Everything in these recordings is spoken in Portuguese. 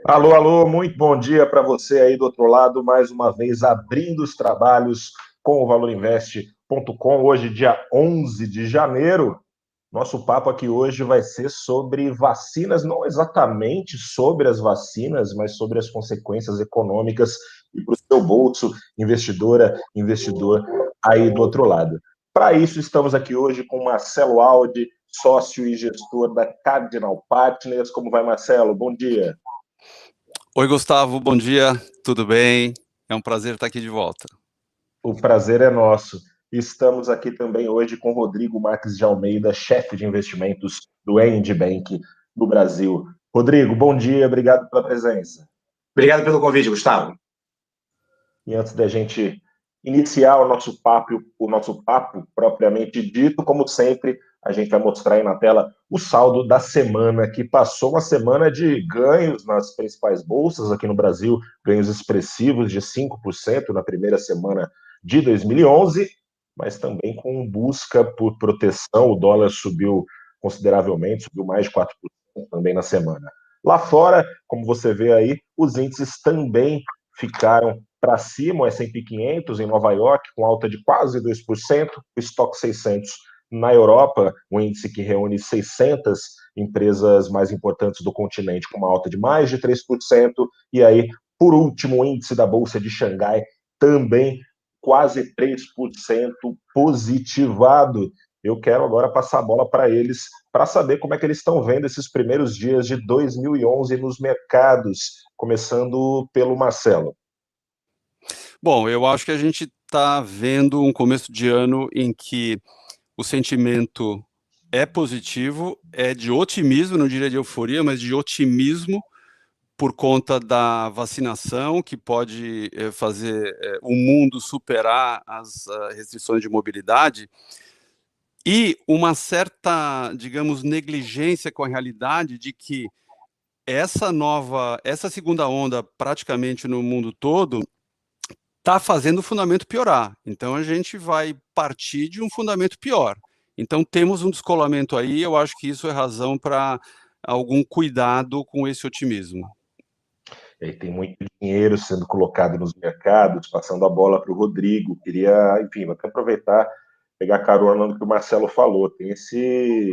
Alô, alô, muito bom dia para você aí do outro lado, mais uma vez abrindo os trabalhos com o valorinvest.com. Hoje, dia 11 de janeiro, nosso papo aqui hoje vai ser sobre vacinas, não exatamente sobre as vacinas, mas sobre as consequências econômicas e para o seu bolso, investidora, investidor aí do outro lado. Para isso, estamos aqui hoje com Marcelo Aldi, sócio e gestor da Cardinal Partners. Como vai, Marcelo? Bom dia. Oi, Gustavo, bom dia, tudo bem? É um prazer estar aqui de volta. O prazer é nosso. Estamos aqui também hoje com Rodrigo Marques de Almeida, chefe de investimentos do End Bank do Brasil. Rodrigo, bom dia, obrigado pela presença. Obrigado pelo convite, Gustavo. E antes da gente iniciar o nosso papo propriamente dito, como sempre, a gente vai mostrar aí na tela o saldo da semana que passou, uma semana de ganhos nas principais bolsas aqui no Brasil, ganhos expressivos de 5% na primeira semana de 2011, mas também com busca por proteção, o dólar subiu consideravelmente, subiu mais de 4% também na semana. Lá fora, como você vê aí, os índices também ficaram para cima, o S&P 500 em Nova York, com alta de quase 2%, o Stock 600 na Europa, um índice que reúne 600 empresas mais importantes do continente, com uma alta de mais de 3%, e aí, por último, o índice da Bolsa de Xangai, também quase 3% positivado. Eu quero agora passar a bola para eles, para saber como é que eles estão vendo esses primeiros dias de 2011 nos mercados, começando pelo Marcelo. Bom, eu acho que a gente está vendo um começo de ano em que o sentimento é positivo, é de otimismo, não diria de euforia, mas de otimismo por conta da vacinação, que pode fazer o mundo superar as restrições de mobilidade, e uma certa, digamos, negligência com a realidade de que essa segunda onda, praticamente no mundo todo, está fazendo o fundamento piorar. Então a gente vai partir de um fundamento pior. Então temos um descolamento aí, eu acho que isso é razão para algum cuidado com esse otimismo. E aí tem muito dinheiro sendo colocado nos mercados, passando a bola para o Rodrigo. Queria, enfim, até aproveitar, pegar carona no que o Marcelo falou. Tem esse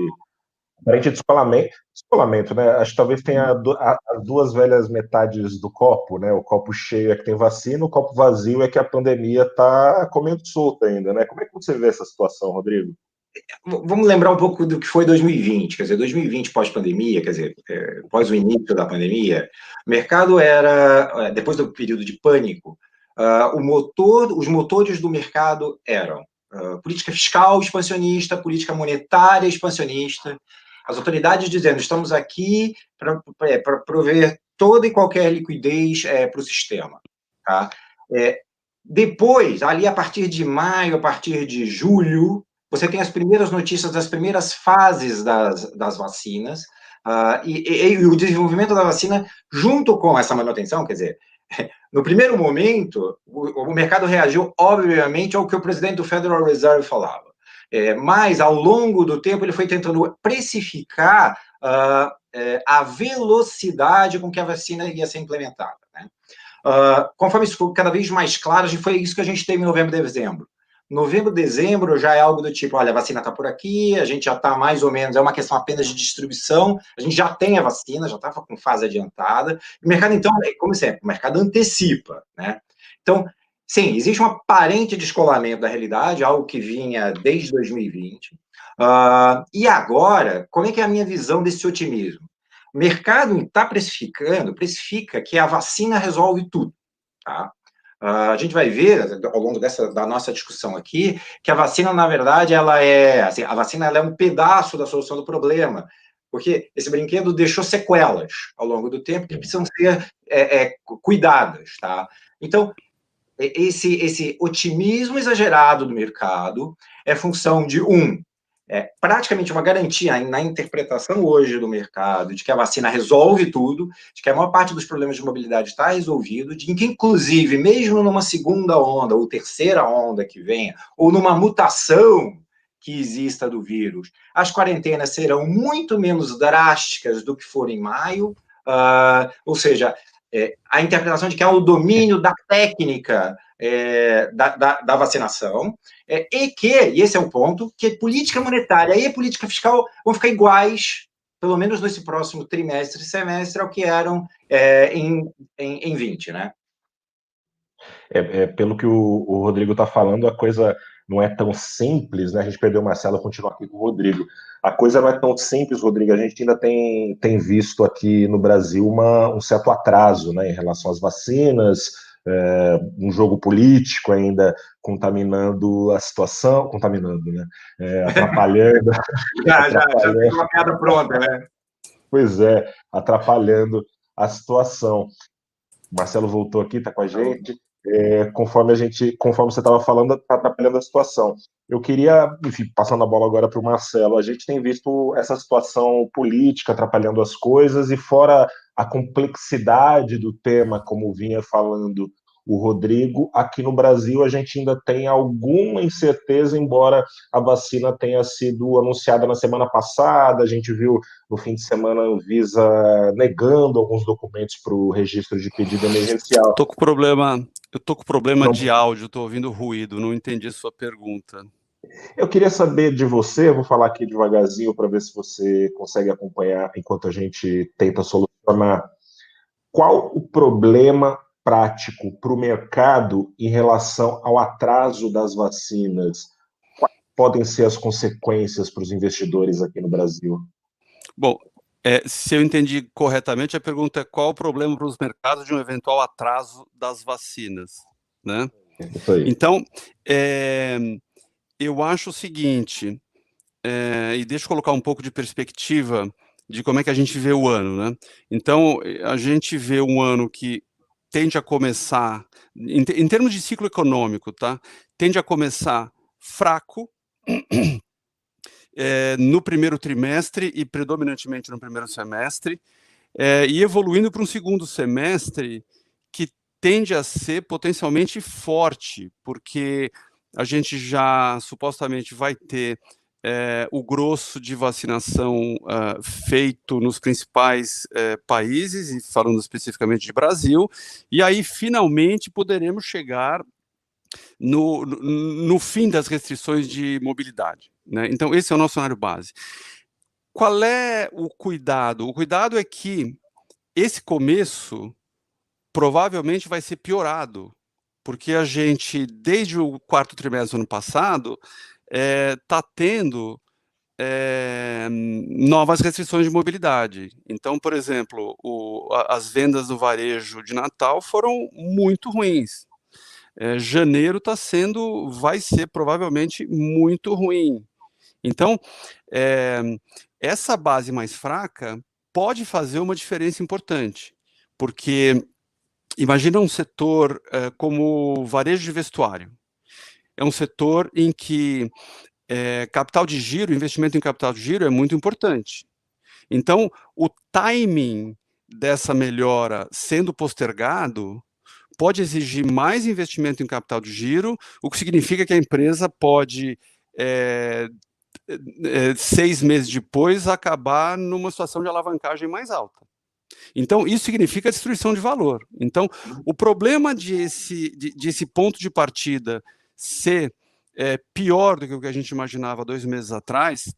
aparente descolamento, né? Acho que talvez tenha as duas velhas metades do copo, né? O copo cheio é que tem vacina, o copo vazio é que a pandemia está comendo solta ainda, né? Como é que você vê essa situação, Rodrigo? Vamos lembrar um pouco do que foi 2020, quer dizer, 2020 pós-pandemia, quer dizer, pós o início da pandemia, o mercado era, depois do período de pânico, os motores do mercado eram política fiscal expansionista, política monetária expansionista, as autoridades dizendo, estamos aqui para prover toda e qualquer liquidez para o sistema, tá? Depois, ali a partir de maio, a partir de julho, você tem as primeiras notícias das primeiras fases das vacinas, e o desenvolvimento da vacina junto com essa manutenção, quer dizer, no primeiro momento, o mercado reagiu, obviamente, ao que o presidente do Federal Reserve falava. Mas, ao longo do tempo, ele foi tentando precificar a velocidade com que a vacina ia ser implementada, né? Conforme isso ficou cada vez mais claro, foi isso que a gente teve em novembro e dezembro. Novembro, dezembro já é algo do tipo, olha, a vacina está por aqui, a gente já está mais ou menos, é uma questão apenas de distribuição, a gente já tem a vacina, já está com fase adiantada. O mercado, então, como sempre, o mercado antecipa, né? Então, sim, existe um aparente descolamento da realidade, algo que vinha desde 2020. E agora, como é que é a minha visão desse otimismo? O mercado está precifica que a vacina resolve tudo, tá? A gente vai ver, ao longo da nossa discussão aqui, que a vacina, na verdade, assim, a vacina ela é um pedaço da solução do problema, porque esse brinquedo deixou sequelas ao longo do tempo que precisam ser cuidadas, tá? Então, esse otimismo exagerado do mercado é função de, praticamente uma garantia na interpretação hoje do mercado de que a vacina resolve tudo, de que a maior parte dos problemas de mobilidade está resolvido, de que, inclusive, mesmo numa segunda onda ou terceira onda que venha, ou numa mutação que exista do vírus, as quarentenas serão muito menos drásticas do que foram em maio, ou seja, a interpretação de que há o domínio da técnica da vacinação, e esse é o ponto, que política monetária e política fiscal vão ficar iguais, pelo menos nesse próximo trimestre, semestre, ao que eram em 20, né? Pelo que o Rodrigo está falando, a coisa não é tão simples, né? A gente perdeu o Marcelo, continuar aqui com o Rodrigo. A coisa não é tão simples, Rodrigo. A gente ainda tem visto aqui no Brasil um certo atraso, né, em relação às vacinas, um jogo político ainda contaminando a situação, né? Atrapalhando. Já tem uma piada pronta, né? Pois é, atrapalhando a situação. O Marcelo voltou aqui, está com a gente. Conforme você estava falando, está atrapalhando a situação. Eu queria, enfim, passando a bola agora para o Marcelo, a gente tem visto essa situação política atrapalhando as coisas, e fora a complexidade do tema, como vinha falando o Rodrigo, aqui no Brasil a gente ainda tem alguma incerteza, embora a vacina tenha sido anunciada na semana passada. A gente viu no fim de semana a Anvisa negando alguns documentos para o registro de pedido emergencial. Eu tô com problema de áudio, estou ouvindo ruído, não entendi a sua pergunta. Eu queria saber de você, eu vou falar aqui devagarzinho para ver se você consegue acompanhar enquanto a gente tenta solucionar. Qual o problema prático para o mercado em relação ao atraso das vacinas? Quais podem ser as consequências para os investidores aqui no Brasil? Bom, se eu entendi corretamente, a pergunta é qual o problema para os mercados de um eventual atraso das vacinas, né? Isso aí. Então, eu acho o seguinte, e deixa eu colocar um pouco de perspectiva de como é que a gente vê o ano, né? Então, a gente vê um ano que tende a começar, em termos de ciclo econômico, tá? Tende a começar fraco, no primeiro trimestre e predominantemente no primeiro semestre, e evoluindo para um segundo semestre que tende a ser potencialmente forte, porque a gente já supostamente vai ter o grosso de vacinação feito nos principais países, e falando especificamente de Brasil, e aí finalmente poderemos chegar no fim das restrições de mobilidade, né? Então esse é o nosso cenário base. Qual é o cuidado? O cuidado é que esse começo provavelmente vai ser piorado, porque a gente, desde o quarto trimestre do ano passado, está tendo novas restrições de mobilidade. Então, por exemplo, as vendas do varejo de Natal foram muito ruins. Janeiro vai ser provavelmente muito ruim. Então, essa base mais fraca pode fazer uma diferença importante, porque imagina um setor como o varejo de vestuário. É um setor em que capital de giro, investimento em capital de giro é muito importante. Então, o timing dessa melhora sendo postergado pode exigir mais investimento em capital de giro, o que significa que a empresa pode 6 meses depois acabar numa situação de alavancagem mais alta. Então, isso significa destruição de valor. Então, o problema de esse ponto de partida ser pior do que o que a gente imaginava 2 meses atrás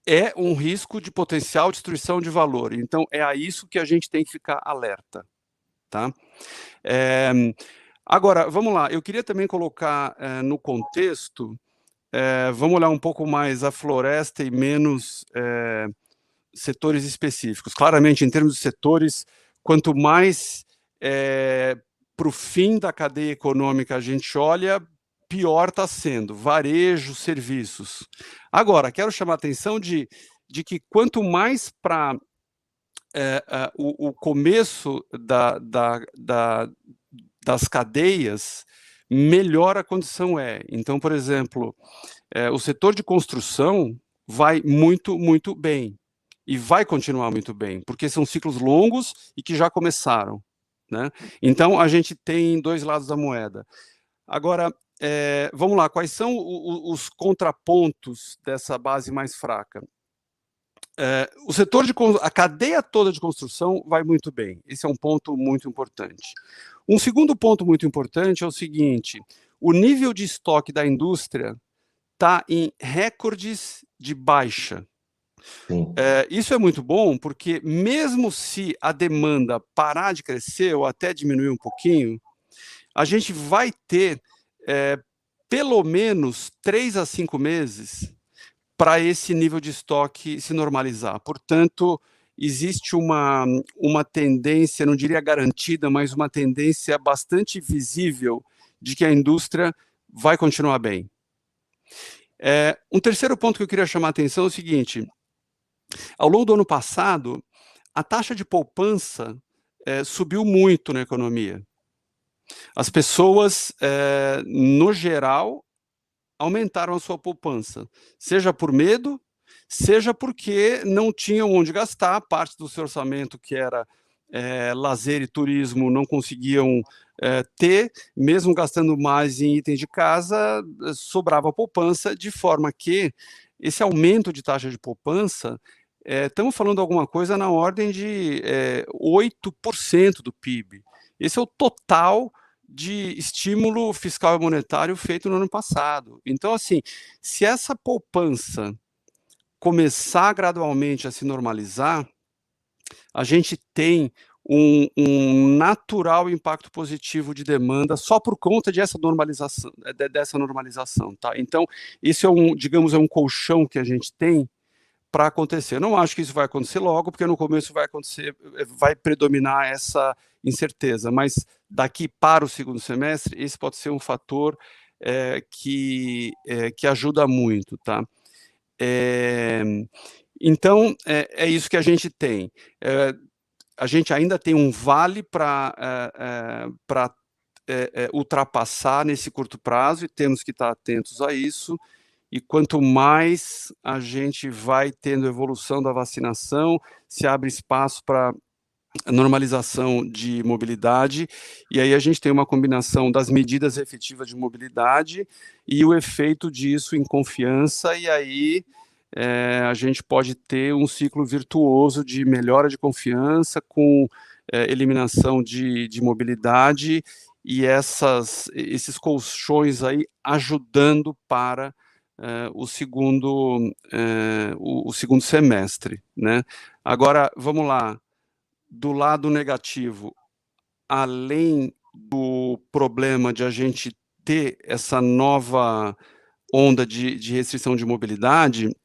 é um risco de potencial destruição de valor. Então, é a isso que a gente tem que ficar alerta, tá? Agora, vamos lá, eu queria também colocar no contexto, vamos olhar um pouco mais a floresta e menos setores específicos. Claramente, em termos de setores, quanto mais para o fim da cadeia econômica a gente olha, pior está sendo, varejo, serviços. Agora, quero chamar a atenção de que quanto mais para o começo das cadeias, melhor a condição é. Então, por exemplo, o setor de construção vai muito, muito bem. E vai continuar muito bem, porque são ciclos longos e que já começaram, né? Então, a gente tem 2 lados da moeda. Agora, vamos lá, quais são os contrapontos dessa base mais fraca? o setor a cadeia toda de construção vai muito bem. Esse é um ponto muito importante. Um segundo ponto muito importante é o seguinte: o nível de estoque da indústria está em recordes de baixa. Isso é muito bom, porque mesmo se a demanda parar de crescer ou até diminuir um pouquinho, a gente vai ter pelo menos 3 a 5 meses para esse nível de estoque se normalizar. Portanto, existe uma tendência, não diria garantida, mas uma tendência bastante visível de que a indústria vai continuar bem. Um terceiro ponto que eu queria chamar a atenção é o seguinte: ao longo do ano passado, a taxa de poupança subiu muito na economia. As pessoas, no geral, aumentaram a sua poupança, seja por medo, seja porque não tinham onde gastar, parte do seu orçamento, que era lazer e turismo, não conseguiam ter, mesmo gastando mais em itens de casa, sobrava poupança, de forma que esse aumento de taxa de poupança, estamos falando de alguma coisa na ordem de 8% do PIB. Esse é o total de estímulo fiscal e monetário feito no ano passado. Então, assim, se essa poupança começar gradualmente a se normalizar, a gente tem um natural impacto positivo de demanda só por conta dessa normalização, tá? Então, isso digamos, é um colchão que a gente tem para acontecer. Não acho que isso vai acontecer logo, porque no começo vai predominar essa incerteza, mas daqui para o segundo semestre, esse pode ser um fator que ajuda muito, tá? Então, é isso que a gente tem. A gente ainda tem um vale para ultrapassar nesse curto prazo, e temos que estar atentos a isso. E quanto mais a gente vai tendo evolução da vacinação, se abre espaço para normalização de mobilidade, e aí a gente tem uma combinação das medidas efetivas de mobilidade e o efeito disso em confiança, e aí a gente pode ter um ciclo virtuoso de melhora de confiança com eliminação de mobilidade, e esses colchões aí ajudando para o segundo semestre, né? Agora, vamos lá, do lado negativo, além do problema de a gente ter essa nova onda de restrição de mobilidade,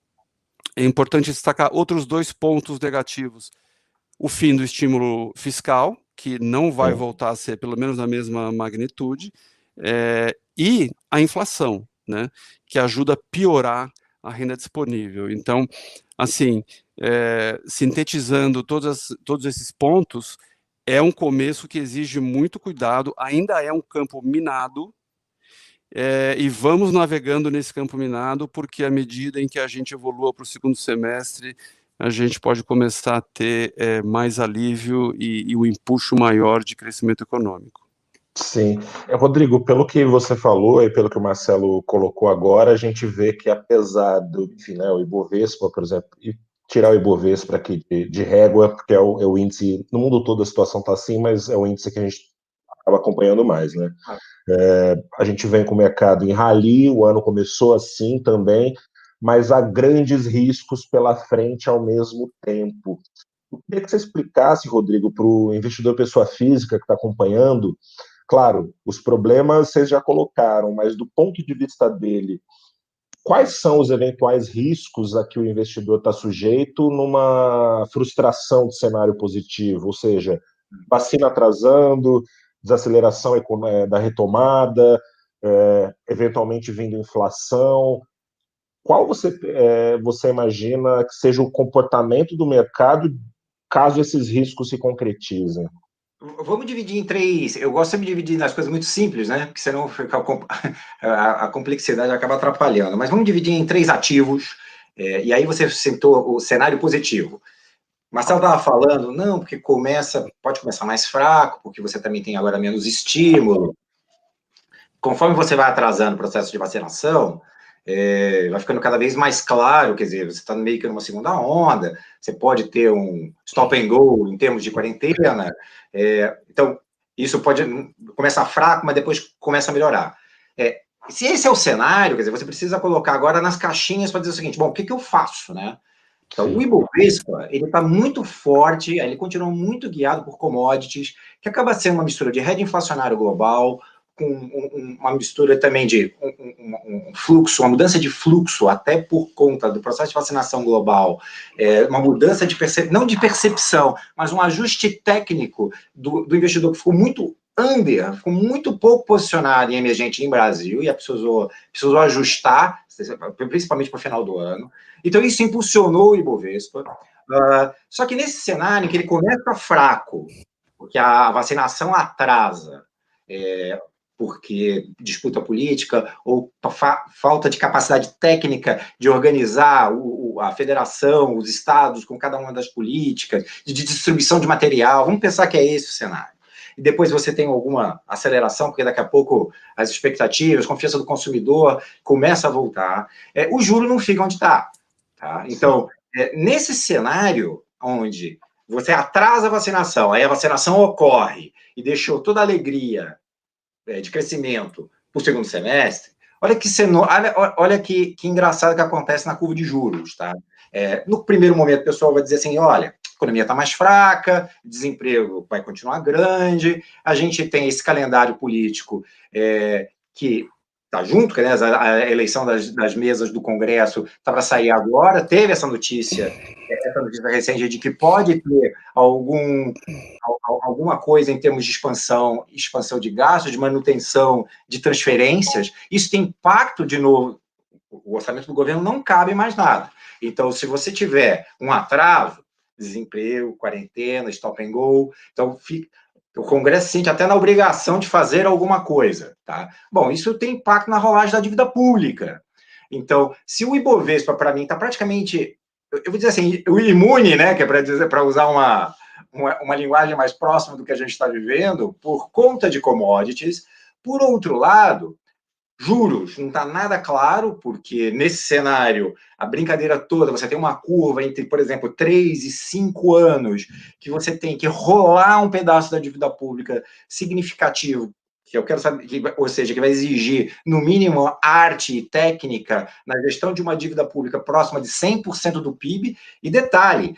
é importante destacar outros 2 pontos negativos: o fim do estímulo fiscal, que não vai voltar a ser pelo menos na mesma magnitude, e a inflação, né, que ajuda a piorar a renda disponível. Então, assim, sintetizando todos esses pontos, é um começo que exige muito cuidado, ainda é um campo minado, e vamos navegando nesse campo minado, porque à medida em que a gente evolua para o segundo semestre, a gente pode começar a ter mais alívio e um empuxo maior de crescimento econômico. Sim. Rodrigo, pelo que você falou e pelo que o Marcelo colocou agora, a gente vê que apesar do, enfim, né, o Ibovespa, por exemplo, e tirar o Ibovespa aqui de régua, porque é o índice, no mundo todo a situação está assim, mas é o índice que a gente acaba acompanhando mais, né? A gente vem com o mercado em rally, o ano começou assim também, mas há grandes riscos pela frente ao mesmo tempo. Eu queria que você explicasse, Rodrigo, para o investidor pessoa física que está acompanhando. Claro, os problemas vocês já colocaram, mas do ponto de vista dele, quais são os eventuais riscos a que o investidor está sujeito numa frustração de cenário positivo? Ou seja, vacina atrasando, desaceleração da retomada, eventualmente vindo inflação. Qual você imagina que seja o comportamento do mercado caso esses riscos se concretizem? Vamos dividir em 3. Eu gosto sempre de dividir nas coisas muito simples, né? Porque senão a complexidade acaba atrapalhando. Mas vamos dividir em 3 ativos. E aí você citou o cenário positivo. Marcelo estava falando, não, porque pode começar mais fraco, porque você também tem agora menos estímulo. Conforme você vai atrasando o processo de vacinação, vai ficando cada vez mais claro, quer dizer, você está meio que numa segunda onda, você pode ter um stop and go em termos de quarentena, então, isso pode começar fraco, mas depois começa a melhorar. Se esse é o cenário, quer dizer, você precisa colocar agora nas caixinhas para dizer o seguinte, bom, o que eu faço, né? Então, o Ibovespa, ele está muito forte, ele continua muito guiado por commodities, que acaba sendo uma mistura de rede inflacionário global, com uma mistura também de um fluxo, uma mudança de fluxo, até por conta do processo de vacinação global, uma mudança de não de percepção, mas um ajuste técnico do investidor que ficou muito ficou muito pouco posicionado em emergente em Brasil, e precisou ajustar, principalmente para o final do ano. Então, isso impulsionou o Ibovespa. Só que nesse cenário, em que ele começa fraco, porque a vacinação atrasa, porque disputa política, ou falta de capacidade técnica de organizar a federação, os estados, com cada uma das políticas, de distribuição de material, vamos pensar que é esse o cenário. E depois você tem alguma aceleração, porque daqui a pouco as expectativas, a confiança do consumidor começa a voltar. O juro não fica onde está. Tá? Então, nesse cenário onde você atrasa a vacinação, aí a vacinação ocorre e deixou toda a alegria de crescimento para o segundo semestre, olha que engraçado que acontece na curva de juros. Tá? No primeiro momento, o pessoal vai dizer assim, olha, a economia está mais fraca, o desemprego vai continuar grande, a gente tem esse calendário político que está junto, né, a eleição das mesas do Congresso está para sair agora, teve essa notícia recente de que pode ter alguma coisa em termos de expansão de gastos, de manutenção de transferências, isso tem impacto, de novo, o orçamento do governo não cabe mais nada. Então, se você tiver um atraso, desemprego, quarentena, stop and go, então o Congresso se sente até na obrigação de fazer alguma coisa. Tá? Bom, isso tem impacto na rolagem da dívida pública. Então, se o Ibovespa, para mim, está praticamente, eu vou dizer assim, o imune, né, que é para usar uma linguagem mais próxima do que a gente está vivendo, por conta de commodities. Por outro lado, juros, não está nada claro, porque nesse cenário, a brincadeira toda, você tem uma curva entre, por exemplo, 3 e 5 anos, que você tem que rolar um pedaço da dívida pública significativo, que eu quero saber, ou seja, que vai exigir, no mínimo, arte e técnica na gestão de uma dívida pública próxima de 100% do PIB. E detalhe,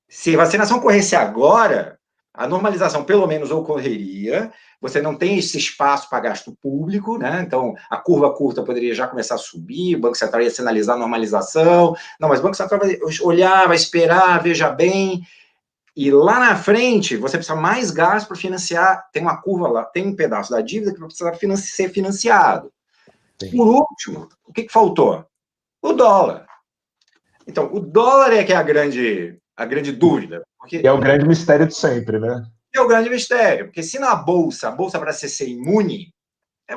se a vacinação ocorresse agora, a normalização pelo menos ocorreria, você não tem esse espaço para gasto público, né? Então a curva curta poderia já começar a subir, o Banco Central ia sinalizar a normalização, não, mas o Banco Central vai olhar, vai esperar, veja bem, e lá na frente você precisa mais gasto para financiar, tem uma curva lá, tem um pedaço da dívida que vai precisar ser financiado. Sim. Por último, o que faltou? O dólar. Então, o dólar é que é a grande dúvida. Porque é o grande mistério de sempre, né? É o grande mistério, porque se na bolsa, a bolsa para ser imune,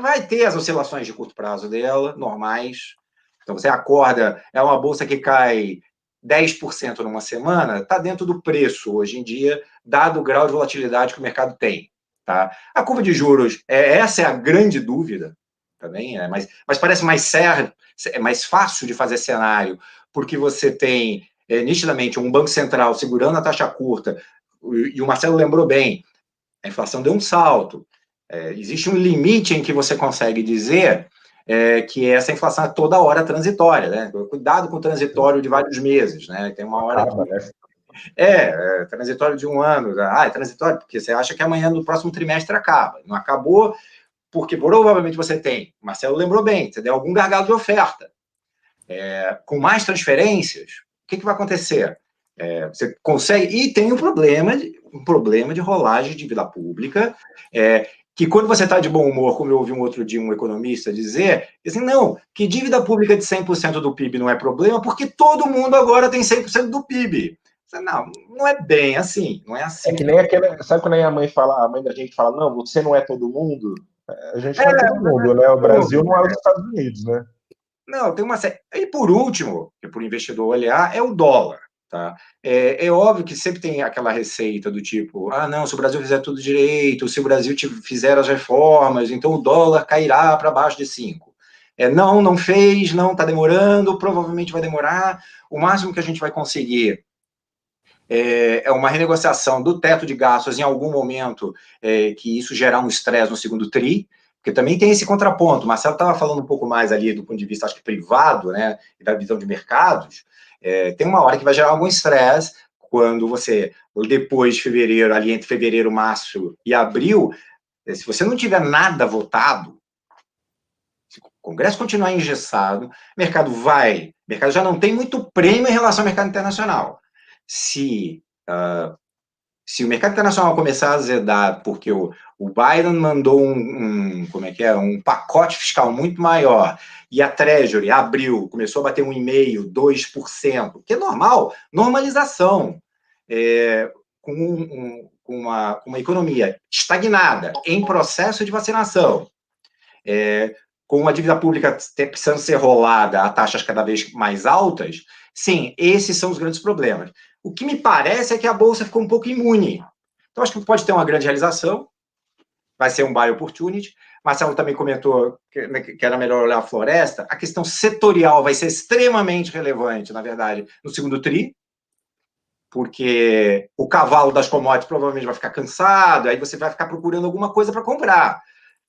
vai ter as oscilações de curto prazo dela, normais. Então, você acorda, é uma bolsa que cai 10% numa semana, está dentro do preço hoje em dia, dado o grau de volatilidade que o mercado tem. Tá? A curva de juros, essa é a grande dúvida, também, mas parece mais fácil de fazer cenário, porque você tem nitidamente um banco central segurando a taxa curta, e o Marcelo lembrou bem, a inflação deu um salto. Existe um limite em que você consegue dizer que essa inflação é toda hora transitória, né? Cuidado com o transitório de vários meses, né? Tem uma hora que... transitório de um ano. É transitório porque você acha que amanhã, no próximo trimestre, acaba. Não acabou porque provavelmente você tem, o Marcelo lembrou bem, você deu algum gargalo de oferta. Com mais transferências, o que vai acontecer? Você consegue... E tem um problema de rolagem de dívida pública, que quando você está de bom humor, como eu ouvi um outro dia um economista dizer, assim, não, que dívida pública de 100% do PIB não é problema, porque todo mundo agora tem 100% do PIB. Não é bem assim, não é assim. É que nem aquela... Sabe quando a mãe da gente fala, não, você não é todo mundo? A gente não é todo mundo, né? O Brasil não é os Estados Unidos, né? Não, tem uma série... E por último, que para o investidor olhar, é o dólar. Tá? É óbvio que sempre tem aquela receita do tipo, não, se o Brasil fizer tudo direito, se o Brasil fizer as reformas, então o dólar cairá para baixo de 5. Não fez, não, está demorando, provavelmente vai demorar. O máximo que a gente vai conseguir é uma renegociação do teto de gastos em algum momento, que isso gerar um estresse no segundo TRI, porque também tem esse contraponto. O Marcelo estava falando um pouco mais ali do ponto de vista, acho que privado, né, e da visão de mercados. Tem uma hora que vai gerar algum estresse, quando você, depois de fevereiro, ali entre fevereiro, março e abril, se você não tiver nada votado, se o Congresso continuar engessado, o mercado já não tem muito prêmio em relação ao mercado internacional. Se o mercado internacional começar a azedar, porque o Biden mandou um pacote fiscal muito maior, e a Treasury abriu, começou a bater 1,5%, 2%, que é normal, normalização, com uma economia estagnada, em processo de vacinação, com uma dívida pública precisando ser rolada a taxas cada vez mais altas, sim, esses são os grandes problemas. O que me parece é que a Bolsa ficou um pouco imune. Então, acho que pode ter uma grande realização, vai ser um buy opportunity. Marcelo também comentou que era melhor olhar a floresta. A questão setorial vai ser extremamente relevante, na verdade, no segundo TRI, porque o cavalo das commodities provavelmente vai ficar cansado, aí você vai ficar procurando alguma coisa para comprar,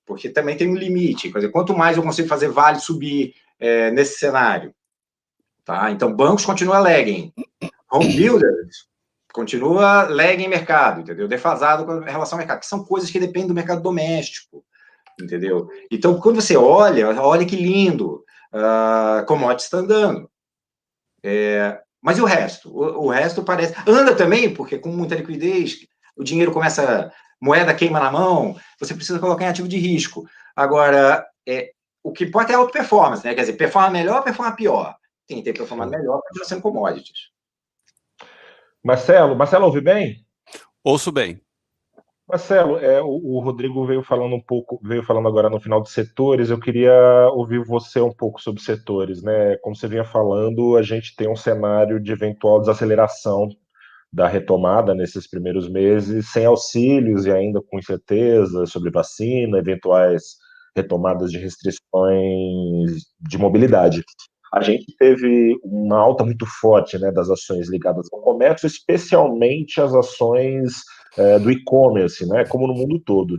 porque também tem um limite. Quer dizer, quanto mais eu consigo fazer vale subir nesse cenário. Tá? Então, bancos continuam lagging. Home builders continua lagging em mercado, entendeu? Defasado com relação ao mercado, que são coisas que dependem do mercado doméstico, entendeu? Então, quando você olha que lindo, commodities está andando. Mas e o resto? O resto parece... Anda também, porque com muita liquidez, o dinheiro começa... Moeda queima na mão, você precisa colocar em ativo de risco. Agora, o que pode é alta performance, né? Quer dizer, performa melhor, performa pior. Quem tem performado melhor continua sendo commodities. Marcelo, ouve bem? Ouço bem. Marcelo, o Rodrigo veio falando agora no final de setores. Eu queria ouvir você um pouco sobre setores, né? Como você vinha falando, a gente tem um cenário de eventual desaceleração da retomada nesses primeiros meses, sem auxílios e ainda com incerteza sobre vacina, eventuais retomadas de restrições de mobilidade. A gente teve uma alta muito forte, né, das ações ligadas ao comércio, especialmente as ações do e-commerce, né, como no mundo todo.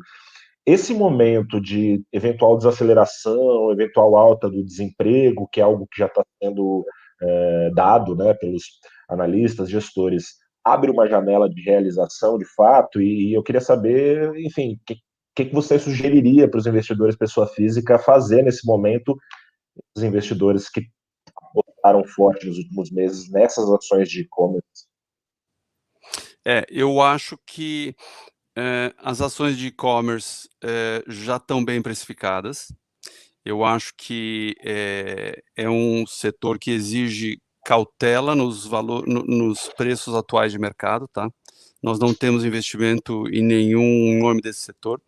Esse momento de eventual desaceleração, eventual alta do desemprego, que é algo que já está sendo dado, né, pelos analistas, gestores, abre uma janela de realização de fato, e eu queria saber, enfim, o que você sugeriria para os investidores pessoa física fazer nesse momento, os investidores que botaram forte nos últimos meses nessas ações de e-commerce? Eu acho que as ações de e-commerce já estão bem precificadas. Eu acho que é um setor que exige cautela nos preços atuais de mercado, tá? Nós não temos investimento em nenhum nome desse setor.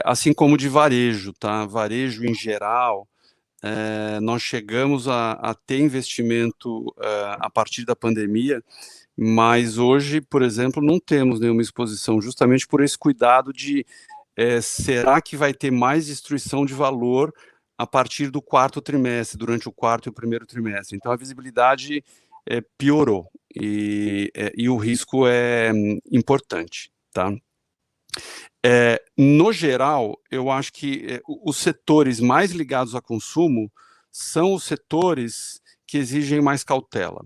Assim como de varejo, tá? Varejo em geral, nós chegamos a ter investimento a partir da pandemia, mas hoje, por exemplo, não temos nenhuma exposição, justamente por esse cuidado de será que vai ter mais destruição de valor a partir do quarto trimestre, durante o quarto e o primeiro trimestre. Então, a visibilidade piorou e o risco é importante, tá? No geral, eu acho que os setores mais ligados a consumo são os setores que exigem mais cautela.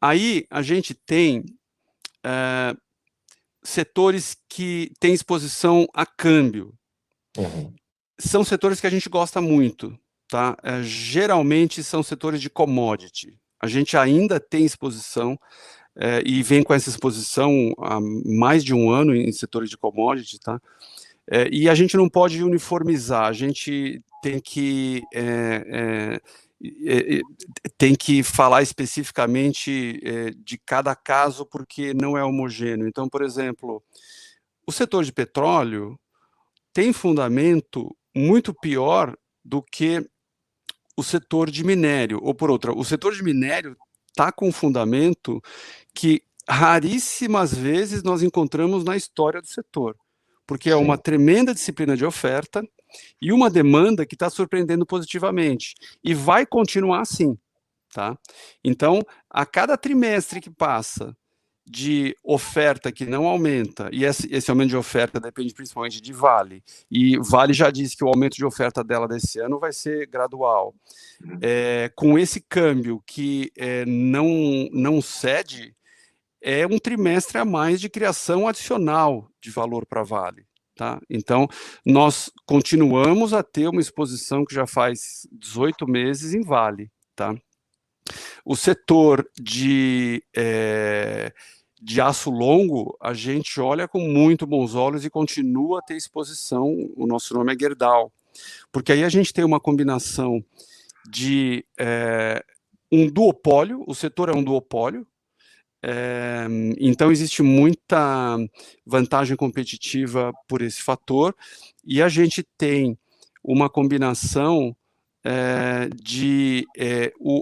Aí a gente tem setores que têm exposição a câmbio. Uhum. São setores que a gente gosta muito, tá? Geralmente são setores de commodity. A gente ainda tem exposição e vem com essa exposição há mais de um ano em setores de commodity, tá? E a gente não pode uniformizar, a gente tem que falar especificamente de cada caso, porque não é homogêneo. Então, por exemplo, o setor de petróleo tem fundamento muito pior do que o setor de minério, ou por outra, o setor de minério está com fundamento que raríssimas vezes nós encontramos na história do setor, porque é uma tremenda disciplina de oferta, e uma demanda que está surpreendendo positivamente, e vai continuar assim, tá? Então, a cada trimestre que passa de oferta que não aumenta, e esse aumento de oferta depende principalmente de Vale, e Vale já disse que o aumento de oferta dela desse ano vai ser gradual. Com esse câmbio que não cede, é um trimestre a mais de criação adicional de valor para a Vale. Tá? Então, nós continuamos a ter uma exposição que já faz 18 meses em Vale. Tá? O setor de aço longo, a gente olha com muito bons olhos e continua a ter exposição, o nosso nome é Gerdau, porque aí a gente tem uma combinação de um duopólio, o setor é um duopólio, então existe muita vantagem competitiva por esse fator, e a gente tem uma combinação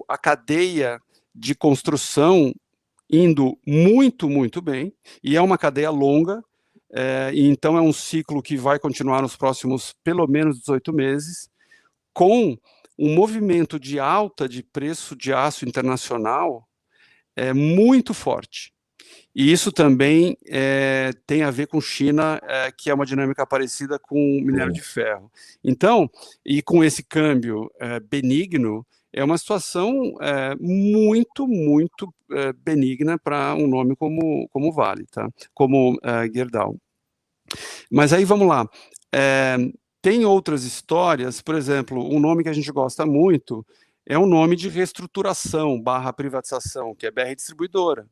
a cadeia de construção indo muito, muito bem, e é uma cadeia longa, então é um ciclo que vai continuar nos próximos pelo menos 18 meses, com um movimento de alta de preço de aço internacional muito forte. E isso também tem a ver com China, que é uma dinâmica parecida com o minério de ferro. Então, e com esse câmbio benigno, é uma situação muito, muito benigna para um nome como Vale, tá? Como Gerdau. Mas aí vamos lá. Tem outras histórias, por exemplo, um nome que a gente gosta muito é um nome de reestruturação / privatização, que é BR Distribuidora.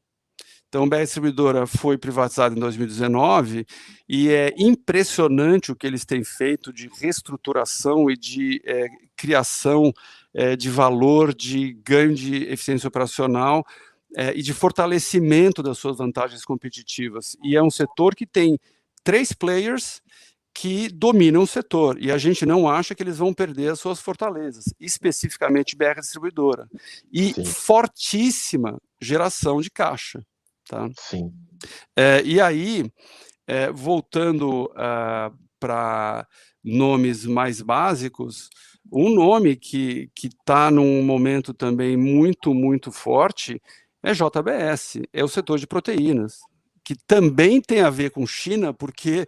Então, a BR Distribuidora foi privatizada em 2019 e é impressionante o que eles têm feito de reestruturação e de criação de valor, de ganho de eficiência operacional e de fortalecimento das suas vantagens competitivas. E é um setor que tem 3 players que dominam o setor, e a gente não acha que eles vão perder as suas fortalezas, especificamente BR Distribuidora, e Sim. Fortíssima geração de caixa. Tá? Sim. E aí, voltando para nomes mais básicos, um nome que está num momento também muito, muito forte é JBS, é o setor de proteínas, que também tem a ver com China, porque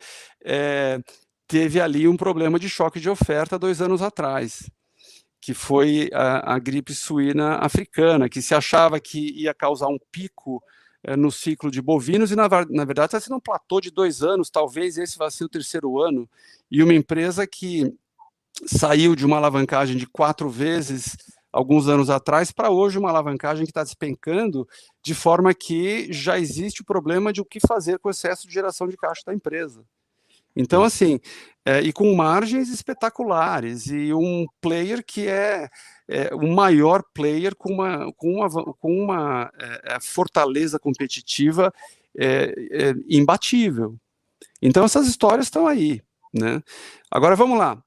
teve ali um problema de choque de oferta 2 anos atrás, que foi a gripe suína africana, que se achava que ia causar um pico no ciclo de bovinos, e na verdade está sendo um platô de 2 anos, talvez esse vá ser o 3º ano, e uma empresa que saiu de uma alavancagem de 4 vezes alguns anos atrás para hoje uma alavancagem que está despencando, de forma que já existe o problema de o que fazer com o excesso de geração de caixa da empresa. Então, assim, e com margens espetaculares, e um player que é o maior player com uma fortaleza competitiva imbatível. Então, essas histórias estão aí, né? Agora, vamos lá.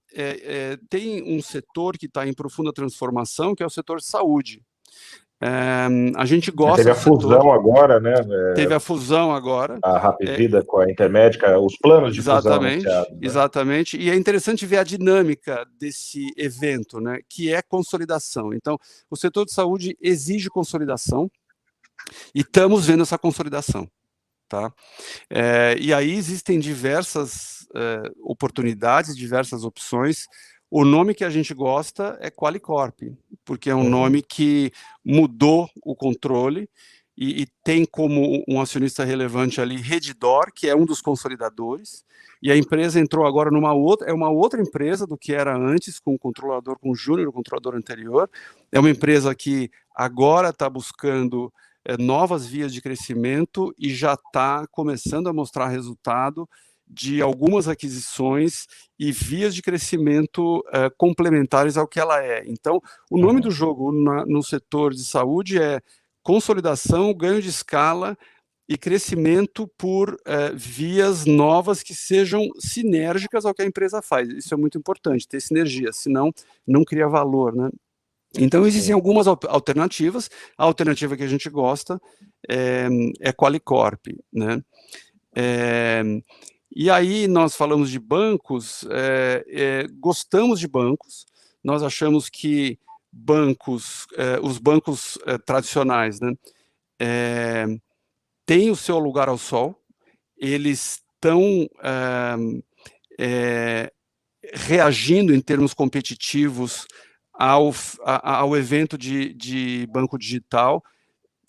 Tem um setor que está em profunda transformação, que é o setor de saúde. A gente gosta. Teve a fusão agora, né? Teve a fusão agora. A Hapvida com a Intermédica, os planos de fusão anunciados. Né? Exatamente. E é interessante ver a dinâmica desse evento, né? Que é consolidação. Então, o setor de saúde exige consolidação e estamos vendo essa consolidação. Tá? E aí existem diversas oportunidades, diversas opções. O nome que a gente gosta é Qualicorp, porque é um nome que mudou o controle e tem como um acionista relevante ali Redditor, que é um dos consolidadores, e a empresa entrou agora uma outra empresa do que era antes, com o controlador, com o Júnior, o controlador anterior. É uma empresa que agora está buscando novas vias de crescimento e já está começando a mostrar resultado de algumas aquisições e vias de crescimento complementares ao que ela é. Então, o nome do jogo no setor de saúde é consolidação, ganho de escala e crescimento por vias novas que sejam sinérgicas ao que a empresa faz. Isso é muito importante, ter sinergia, senão não cria valor, né? Então, existem algumas alternativas. A alternativa que a gente gosta é Qualicorp, né? E aí nós falamos de bancos, gostamos de bancos, nós achamos que os bancos tradicionais, né, têm o seu lugar ao sol, eles estão reagindo em termos competitivos ao evento de banco digital.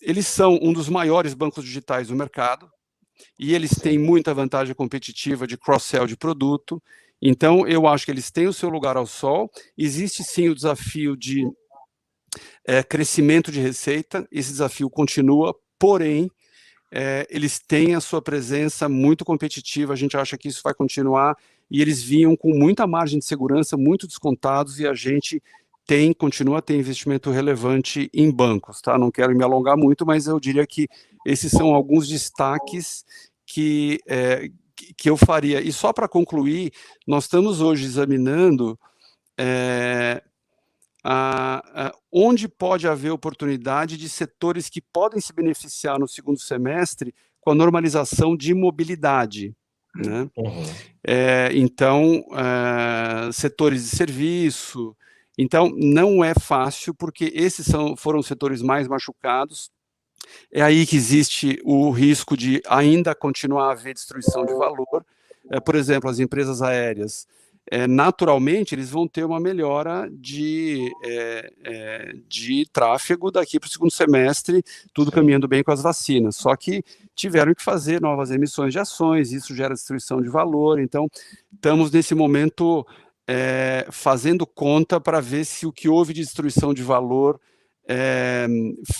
Eles são um dos maiores bancos digitais do mercado, e eles têm muita vantagem competitiva de cross-sell de produto. Então, eu acho que eles têm o seu lugar ao sol. Existe, sim, o desafio de crescimento de receita. Esse desafio continua, porém, eles têm a sua presença muito competitiva. A gente acha que isso vai continuar, e eles vinham com muita margem de segurança, muito descontados, e a gente continua a ter investimento relevante em bancos, tá? Não quero me alongar muito, mas eu diria que esses são alguns destaques que eu faria. E só para concluir, nós estamos hoje examinando onde pode haver oportunidade de setores que podem se beneficiar no segundo semestre com a normalização de mobilidade, né? Então, setores de serviço. Então, não é fácil, porque esses foram os setores mais machucados. É aí que existe o risco de ainda continuar a haver destruição de valor. Por exemplo, as empresas aéreas, naturalmente, eles vão ter uma melhora de tráfego daqui para o segundo semestre, tudo caminhando bem com as vacinas. Só que tiveram que fazer novas emissões de ações, isso gera destruição de valor. Então, estamos nesse momento fazendo conta para ver se o que houve de destruição de valor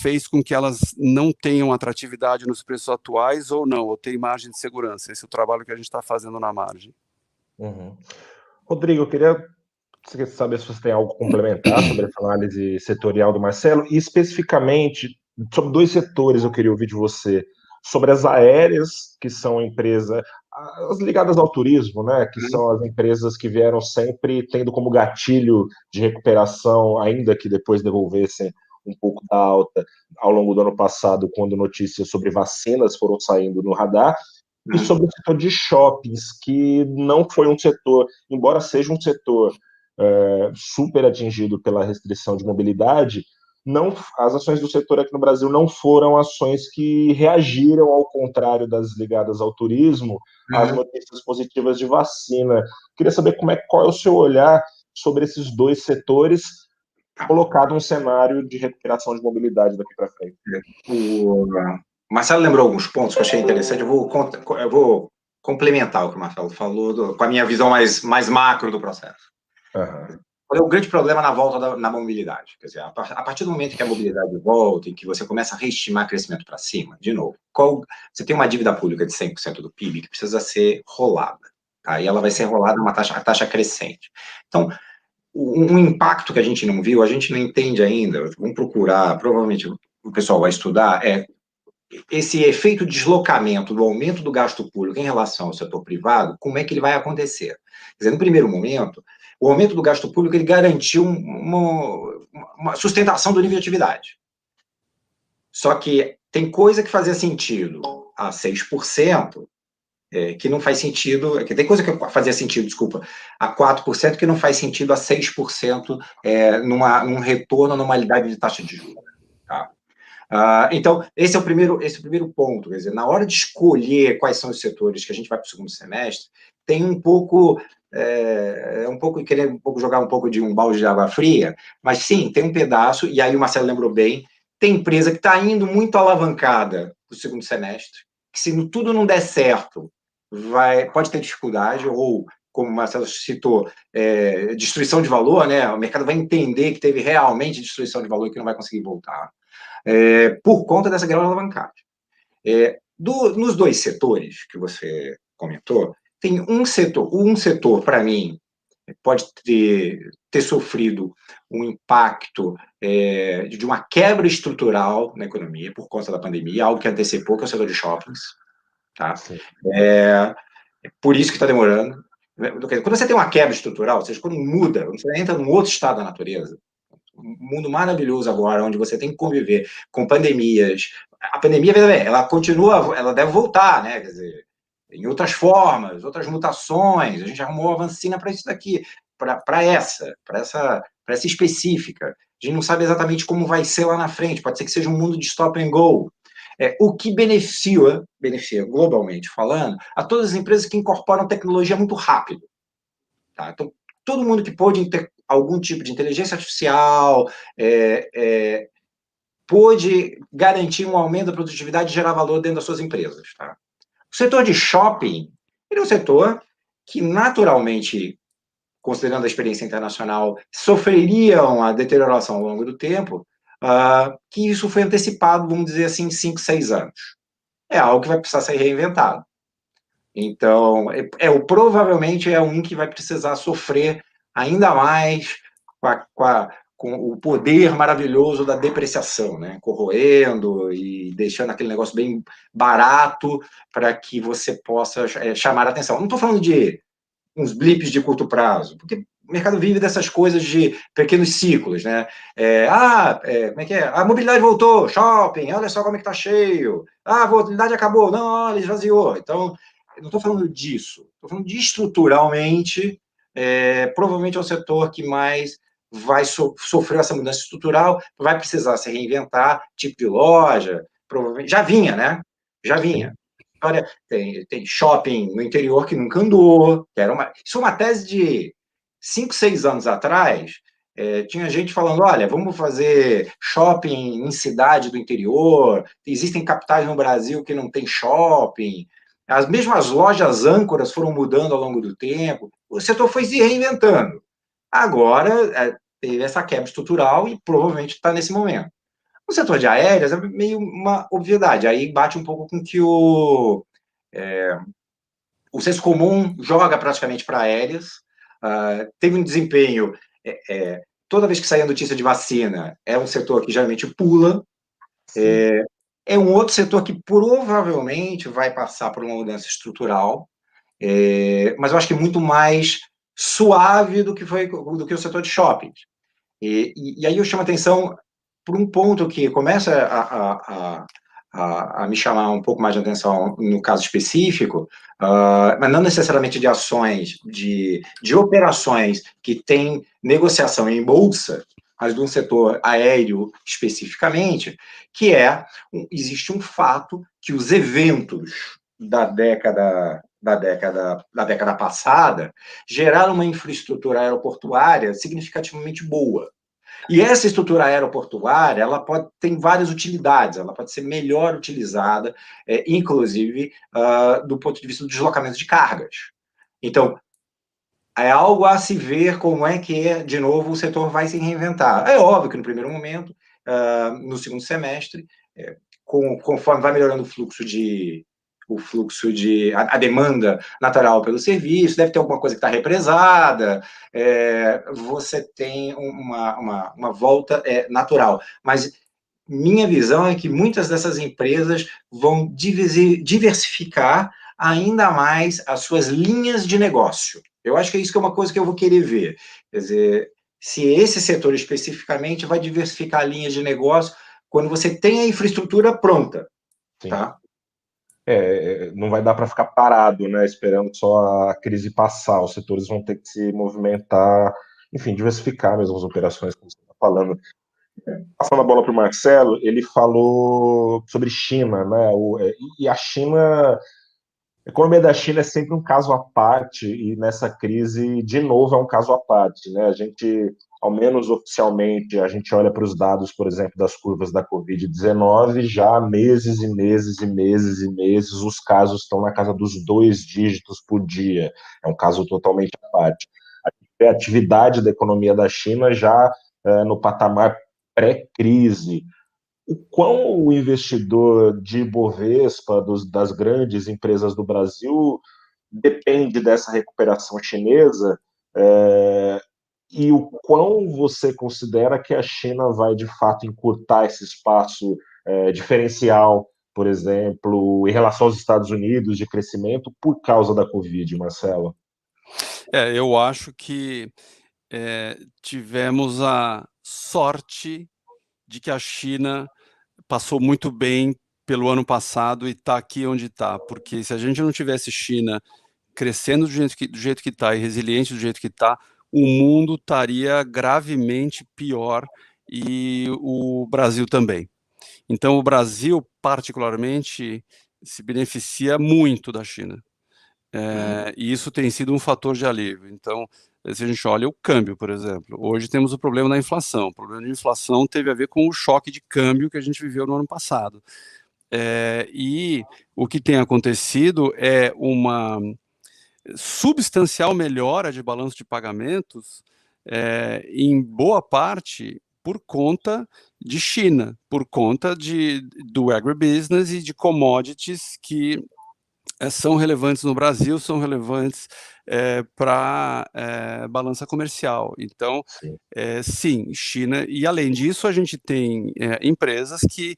fez com que elas não tenham atratividade nos preços atuais ou não, ou tem margem de segurança. Esse é o trabalho que a gente está fazendo na margem. Rodrigo, eu queria saber se você tem algo a complementar sobre essa análise setorial do Marcelo, e especificamente sobre dois setores eu queria ouvir de você, sobre as aéreas, que são empresas, as ligadas ao turismo, né, que são as empresas que vieram sempre tendo como gatilho de recuperação, ainda que depois devolvessem um pouco da alta ao longo do ano passado, quando notícias sobre vacinas foram saindo no radar, e sobre o setor de shoppings, que não foi um setor, embora seja um setor super atingido pela restrição de mobilidade, as ações do setor aqui no Brasil não foram ações que reagiram, ao contrário das ligadas ao turismo, às notícias positivas de vacina. Queria saber qual é o seu olhar sobre esses dois setores, colocado um cenário de recuperação de mobilidade daqui para frente. O Marcelo lembrou alguns pontos que eu achei interessante. Eu vou complementar o que o Marcelo falou com a minha visão mais macro do processo. Qual é o grande problema na volta na mobilidade? Quer dizer, a partir do momento que a mobilidade volta e que você começa a reestimar crescimento para cima, de novo, você tem uma dívida pública de 100% do PIB que precisa ser rolada, tá? E ela vai ser rolada numa taxa crescente. Então, um impacto que a gente não viu, a gente não entende ainda, vamos procurar, provavelmente o pessoal vai estudar, esse efeito de deslocamento do aumento do gasto público em relação ao setor privado, como é que ele vai acontecer? Quer dizer, no primeiro momento, o aumento do gasto público ele garantiu uma sustentação do nível de atividade. Só que tem coisa que fazia sentido a 6%, que não faz sentido, tem coisa que fazia sentido, a 4%, que não faz sentido a 6% num retorno à normalidade de taxa de juros. Tá? Então, esse é o primeiro ponto. Quer dizer, na hora de escolher quais são os setores que a gente vai para o segundo semestre, tem um pouco querer jogar um pouco de um balde de água fria, mas sim, tem um pedaço, e aí o Marcelo lembrou bem, tem empresa que está indo muito alavancada para o segundo semestre, que se tudo não der certo, pode ter dificuldade, ou, como o Marcelo citou, destruição de valor, né? O mercado vai entender que teve realmente destruição de valor e que não vai conseguir voltar, por conta dessa grande alavancagem. Nos dois setores que você comentou, tem um setor, para mim, pode ter sofrido um impacto de uma quebra estrutural na economia por conta da pandemia, algo que antecipou, que é o setor de shoppings. Tá? Por isso que está demorando. Quando você tem uma quebra estrutural, ou seja, quando muda, você entra num outro estado da natureza, um mundo maravilhoso agora, onde você tem que conviver com pandemias. A pandemia, ela continua, ela deve voltar, né? Quer dizer, em outras formas, outras mutações. A gente arrumou a vacina para isso daqui, para essa específica. A gente não sabe exatamente como vai ser lá na frente. Pode ser que seja um mundo de stop and go. O que beneficia globalmente falando, a todas as empresas que incorporam tecnologia muito rápido. Tá? Então, todo mundo que pôde ter algum tipo de inteligência artificial, pôde garantir um aumento da produtividade e gerar valor dentro das suas empresas. Tá? O setor de shopping, ele é um setor que naturalmente, considerando a experiência internacional, sofreria uma deterioração ao longo do tempo, que isso foi antecipado, vamos dizer assim, 5, 6 anos. É algo que vai precisar ser reinventado. Então, provavelmente é um que vai precisar sofrer ainda mais com o poder maravilhoso da depreciação, né? Corroendo e deixando aquele negócio bem barato para que você possa chamar a atenção. Não estou falando de uns blips de curto prazo, porque o mercado vive dessas coisas de pequenos ciclos, né? Como é que é? A mobilidade voltou, shopping, olha só como é que tá cheio. A mobilidade acabou, não, olha, esvaziou. Então, eu não estou falando disso, estou falando de estruturalmente, provavelmente é o setor que mais vai sofrer essa mudança estrutural, vai precisar se reinventar, tipo de loja, provavelmente, já vinha, né? Já vinha. Olha, tem shopping no interior que nunca andou, que isso é uma tese de 5, 6 anos atrás, tinha gente falando, olha, vamos fazer shopping em cidade do interior, existem capitais no Brasil que não tem shopping, as mesmas lojas âncoras foram mudando ao longo do tempo, o setor foi se reinventando. Agora, teve essa quebra estrutural e provavelmente está nesse momento. O setor de aéreas é meio uma obviedade, aí bate um pouco com que o senso comum joga praticamente para aéreas, teve um desempenho, toda vez que sai a notícia de vacina, é um setor que geralmente pula, é um outro setor que provavelmente vai passar por uma mudança estrutural, mas eu acho que muito mais suave do que o setor de shoppings. E aí eu chamo a atenção por um ponto que começa a me chamar um pouco mais de atenção no caso específico, mas não necessariamente de ações, de operações que têm negociação em bolsa, mas de um setor aéreo especificamente, que existe um fato que os eventos da década passada geraram uma infraestrutura aeroportuária significativamente boa. E essa estrutura aeroportuária, tem várias utilidades, ela pode ser melhor utilizada, inclusive do ponto de vista do deslocamento de cargas. Então, é algo a se ver como é que, de novo, o setor vai se reinventar. É óbvio que no primeiro momento, no segundo semestre, conforme vai melhorando a demanda natural pelo serviço, deve ter alguma coisa que está represada, você tem uma volta natural. Mas minha visão é que muitas dessas empresas vão diversificar ainda mais as suas linhas de negócio. Eu acho que isso que é uma coisa que eu vou querer ver. Quer dizer, se esse setor especificamente vai diversificar linhas de negócio quando você tem a infraestrutura pronta. Sim. Tá? Não vai dar para ficar parado, né, esperando só a crise passar. Os setores vão ter que se movimentar, enfim, diversificar mesmo as operações, como você está falando. Passando a bola para o Marcelo, ele falou sobre China, né? E a China, a economia da China é sempre um caso à parte, e nessa crise, de novo, é um caso à parte, né? A gente, ao menos oficialmente, a gente olha para os dados, por exemplo, das curvas da Covid-19, já há meses e meses e meses e meses, os casos estão na casa dos 2 dígitos por dia. É um caso totalmente à parte. A atividade da economia da China já no patamar pré-crise. O quão o investidor de Ibovespa, das grandes empresas do Brasil, depende dessa recuperação chinesa, e o quão você considera que a China vai, de fato, encurtar esse espaço diferencial, por exemplo, em relação aos Estados Unidos, de crescimento, por causa da Covid, Marcelo? Eu acho que tivemos a sorte de que a China passou muito bem pelo ano passado e está aqui onde está, porque se a gente não tivesse China crescendo do jeito que está e resiliente do jeito que está, o mundo estaria gravemente pior e o Brasil também. Então, o Brasil, particularmente, se beneficia muito da China. E isso tem sido um fator de alívio. Então, se a gente olha o câmbio, por exemplo, hoje temos o problema da inflação. O problema de inflação teve a ver com o choque de câmbio que a gente viveu no ano passado. E o que tem acontecido é uma substancial melhora de balanço de pagamentos, em boa parte por conta de China, por conta do agribusiness e de commodities que são relevantes no Brasil, são relevantes para balança comercial. Então, sim, China. E além disso, a gente tem empresas que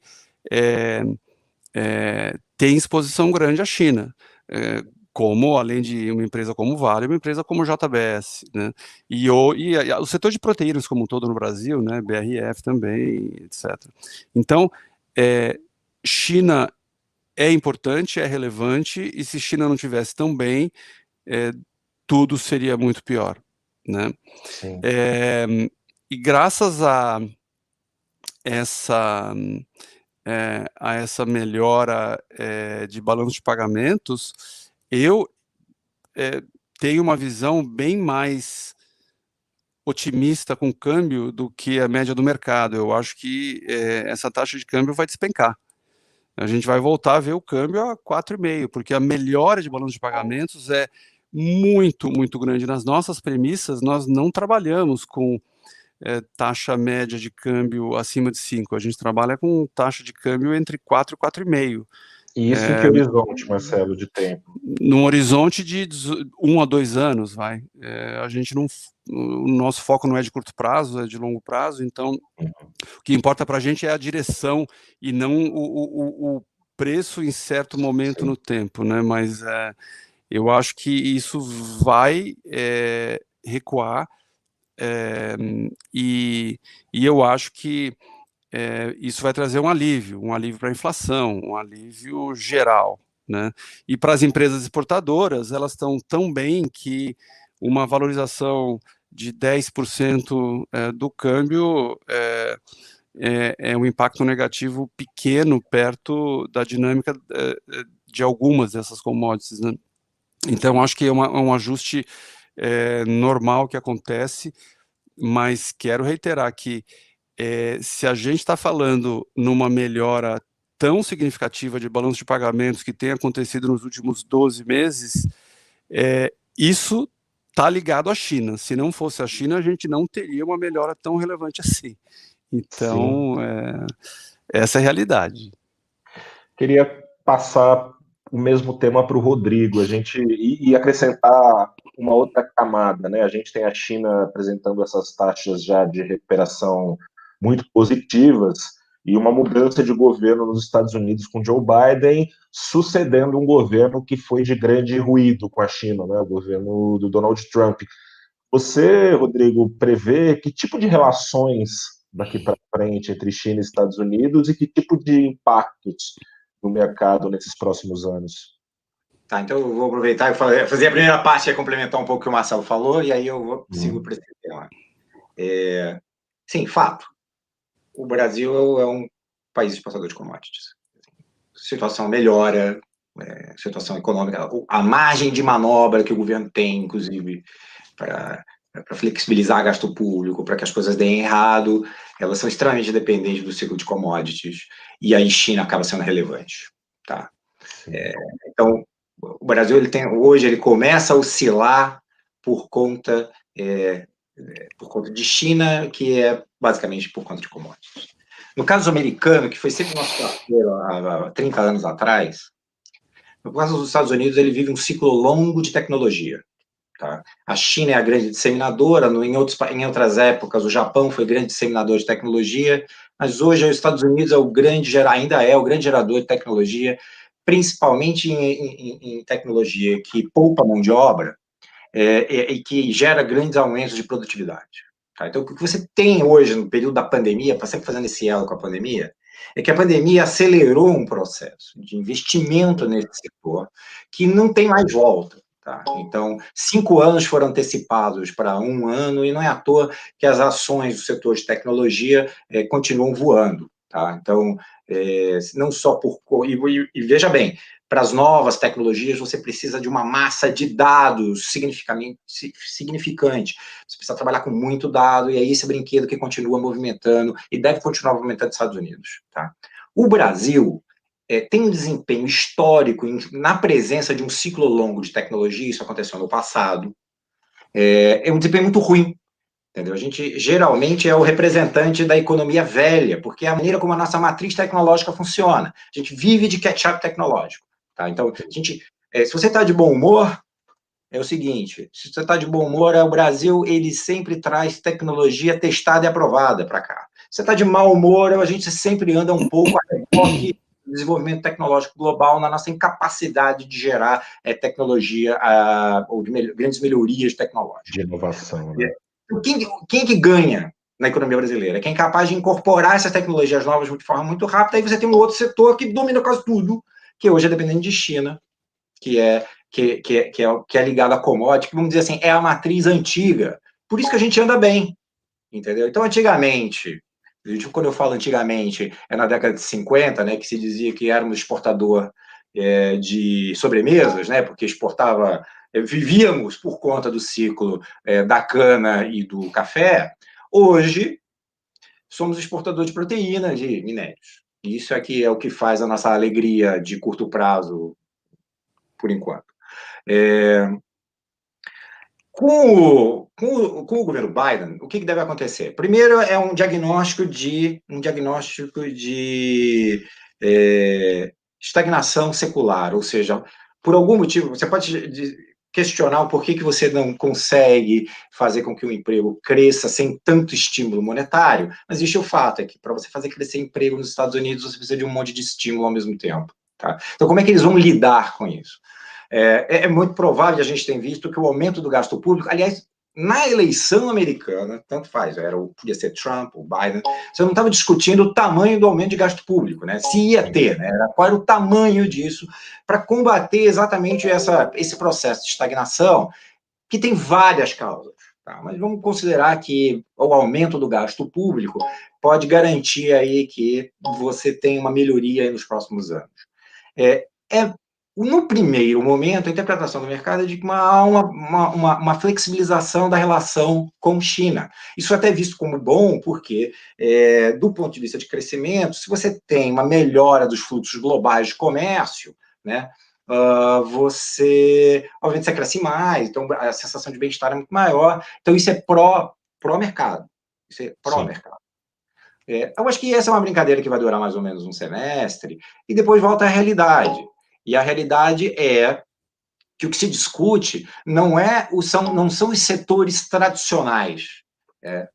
têm exposição grande à China, como, além de uma empresa como Vale, uma empresa como JBS, né? E o setor de proteínas como um todo no Brasil, né? BRF também, etc. Então, China é importante, é relevante, e se China não tivesse tão bem, tudo seria muito pior, né? E graças a essa melhora de balanço de pagamentos, eu tenho uma visão bem mais otimista com o câmbio do que a média do mercado. Eu acho que essa taxa de câmbio vai despencar. A gente vai voltar a ver o câmbio a 4,5, porque a melhora de balanço de pagamentos é muito, muito grande. Nas nossas premissas, nós não trabalhamos com taxa média de câmbio acima de 5. A gente trabalha com taxa de câmbio entre 4 e 4,5. E isso em que horizonte, Marcelo, de tempo? Num horizonte de 1 a 2 anos, vai. A gente não... O nosso foco não é de curto prazo, é de longo prazo, então o que importa para a gente é a direção e não o preço em certo momento no tempo, né? Mas eu acho que isso vai recuar, e eu acho que isso vai trazer um alívio para a inflação, um alívio geral, né? E para as empresas exportadoras, elas estão tão bem que uma valorização de 10% do câmbio é um impacto negativo pequeno perto da dinâmica de algumas dessas commodities, né? Então, acho que é um ajuste normal que acontece, mas quero reiterar que se a gente está falando numa melhora tão significativa de balanço de pagamentos que tem acontecido nos últimos 12 meses, isso está ligado à China. Se não fosse a China, a gente não teria uma melhora tão relevante assim. Então, essa é a realidade. Queria passar o mesmo tema para o Rodrigo, a gente e acrescentar uma outra camada, né? A gente tem a China apresentando essas taxas já de recuperação muito positivas e uma mudança de governo nos Estados Unidos com Joe Biden, sucedendo um governo que foi de grande ruído com a China, né? O governo do Donald Trump. Você, Rodrigo, prevê que tipo de relações daqui para frente entre China e Estados Unidos e que tipo de impactos no mercado nesses próximos anos? Tá, então eu vou aproveitar e fazer a primeira parte, que é complementar um pouco o que o Marcelo falou, e aí eu sigo para esse tema. Sim, fato. O Brasil é um país exportador de commodities. A situação melhora, situação econômica, a margem de manobra que o governo tem, inclusive, para flexibilizar gasto público, para que as coisas deem errado, elas são extremamente dependentes do ciclo de commodities, e aí China acaba sendo relevante. Tá? Então, o Brasil hoje ele começa a oscilar por conta de China, que é basicamente por conta de commodities. No caso americano, que foi sempre nosso parceiro há 30 anos atrás, no caso dos Estados Unidos, ele vive um ciclo longo de tecnologia. Tá? A China é a grande disseminadora, em outras épocas o Japão foi grande disseminador de tecnologia, mas hoje os Estados Unidos ainda é o grande gerador de tecnologia, principalmente em tecnologia que poupa mão de obra e que gera grandes aumentos de produtividade. Tá? Então, o que você tem hoje no período da pandemia, sempre fazendo esse elo com a pandemia, é que a pandemia acelerou um processo de investimento nesse setor que não tem mais volta. Tá? Então, 5 anos foram antecipados para 1 ano, e não é à toa que as ações do setor de tecnologia continuam voando. Tá? Então, não só por... E veja bem, para as novas tecnologias, você precisa de uma massa de dados significante. Você precisa trabalhar com muito dado, e é esse brinquedo que continua movimentando, e deve continuar movimentando os Estados Unidos. Tá? O Brasil tem um desempenho histórico na presença de um ciclo longo de tecnologia, isso aconteceu no passado, é um desempenho muito ruim. Entendeu? A gente geralmente é o representante da economia velha, porque é a maneira como a nossa matriz tecnológica funciona. A gente vive de catch-up tecnológico. Tá? Então, se você está de bom humor, é o seguinte, se você está de bom humor, o Brasil ele sempre traz tecnologia testada e aprovada para cá. Se você está de mau humor, a gente sempre anda um pouco a reboque do desenvolvimento tecnológico global na nossa incapacidade de gerar tecnologia ou de grandes melhorias tecnológicas. De inovação, né? Quem que ganha na economia brasileira? Quem é capaz de incorporar essas tecnologias novas de forma muito rápida. Aí você tem um outro setor que domina quase tudo, que hoje é dependente de China, que é ligado à commodity, que vamos dizer assim, é a matriz antiga. Por isso que a gente anda bem, entendeu? Então, antigamente, quando eu falo antigamente, é na década de 50, né, que se dizia que éramos exportador de sobremesas, né, porque vivíamos por conta do ciclo da cana e do café. Hoje, somos exportador de proteína, de minérios. Isso aqui é o que faz a nossa alegria de curto prazo, por enquanto. Com o governo Biden, o que deve acontecer? Primeiro, é um diagnóstico de estagnação secular, ou seja, por algum motivo, você pode questionar o porquê que você não consegue fazer com que o emprego cresça sem tanto estímulo monetário, mas existe o fato, é que para você fazer crescer emprego nos Estados Unidos, você precisa de um monte de estímulo ao mesmo tempo. Tá? Então, como é que eles vão lidar com isso? É muito provável, a gente tem visto, que o aumento do gasto público, aliás, na eleição americana, tanto faz, podia ser Trump ou Biden, você não estava discutindo o tamanho do aumento de gasto público, né? Se ia ter, né? Qual era o tamanho disso para combater exatamente esse processo de estagnação, que tem várias causas. Tá? Mas vamos considerar que o aumento do gasto público pode garantir aí que você tem uma melhoria aí nos próximos anos. No primeiro momento, a interpretação do mercado é de que há uma flexibilização da relação com China. Isso é até visto como bom, porque, do ponto de vista de crescimento, se você tem uma melhora dos fluxos globais de comércio, né, obviamente, você cresce mais, então a sensação de bem-estar é muito maior. Então, isso é pró-mercado. Isso é pró-mercado. Eu acho que essa é uma brincadeira que vai durar mais ou menos um semestre, e depois volta à realidade. E a realidade é que o que se discute não são os setores tradicionais,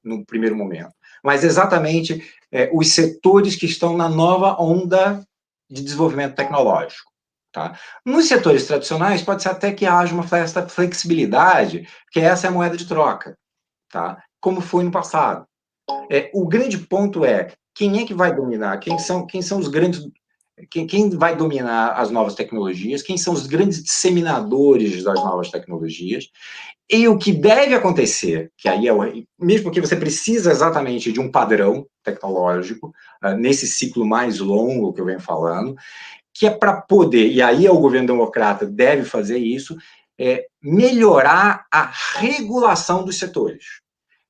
no primeiro momento, mas exatamente os setores que estão na nova onda de desenvolvimento tecnológico. Tá? Nos setores tradicionais, pode ser até que haja uma certa flexibilidade, que essa é a moeda de troca, tá? Como foi no passado. O grande ponto é quem é que vai dominar, quem são os grandes... Quem vai dominar as novas tecnologias, quem são os grandes disseminadores das novas tecnologias, e o que deve acontecer, que aí mesmo que você precisa exatamente de um padrão tecnológico, nesse ciclo mais longo que eu venho falando, que é para poder, e aí o governo democrata deve fazer isso, melhorar a regulação dos setores.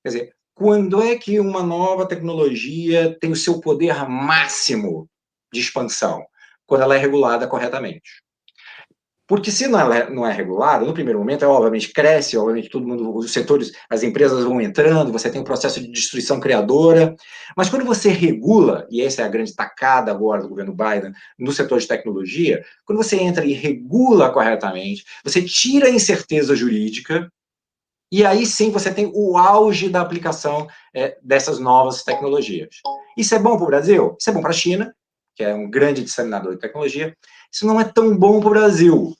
Quer dizer, quando é que uma nova tecnologia tem o seu poder máximo de expansão? Quando ela é regulada corretamente. Porque se não é regulada, no primeiro momento, obviamente cresce, obviamente todo mundo, os setores, as empresas vão entrando, você tem um processo de destruição criadora, mas quando você regula, e essa é a grande tacada agora do governo Biden no setor de tecnologia, quando você entra e regula corretamente, você tira a incerteza jurídica, e aí sim você tem o auge da aplicação dessas novas tecnologias. Isso é bom para o Brasil? Isso é bom para a China, que é um grande disseminador de tecnologia. Isso não é tão bom para o Brasil,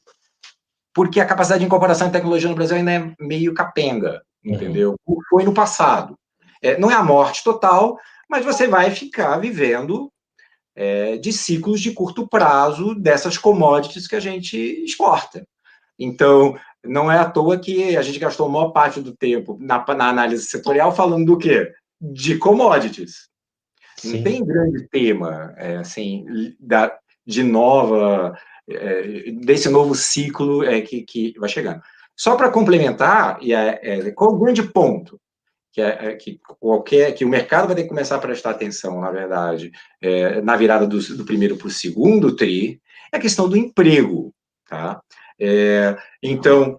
porque a capacidade de incorporação de tecnologia no Brasil ainda é meio capenga, entendeu? Foi no passado. Não é a morte total, mas você vai ficar vivendo de ciclos de curto prazo dessas commodities que a gente exporta. Então, não é à toa que a gente gastou a maior parte do tempo na análise setorial falando do quê? De commodities. Sim. Não tem grande tema assim, desse novo ciclo que vai chegando. Só para complementar, qual é o grande ponto? Que o mercado vai ter que começar a prestar atenção, na verdade, na virada do primeiro para o segundo TRI, é a questão do emprego. Tá? Então,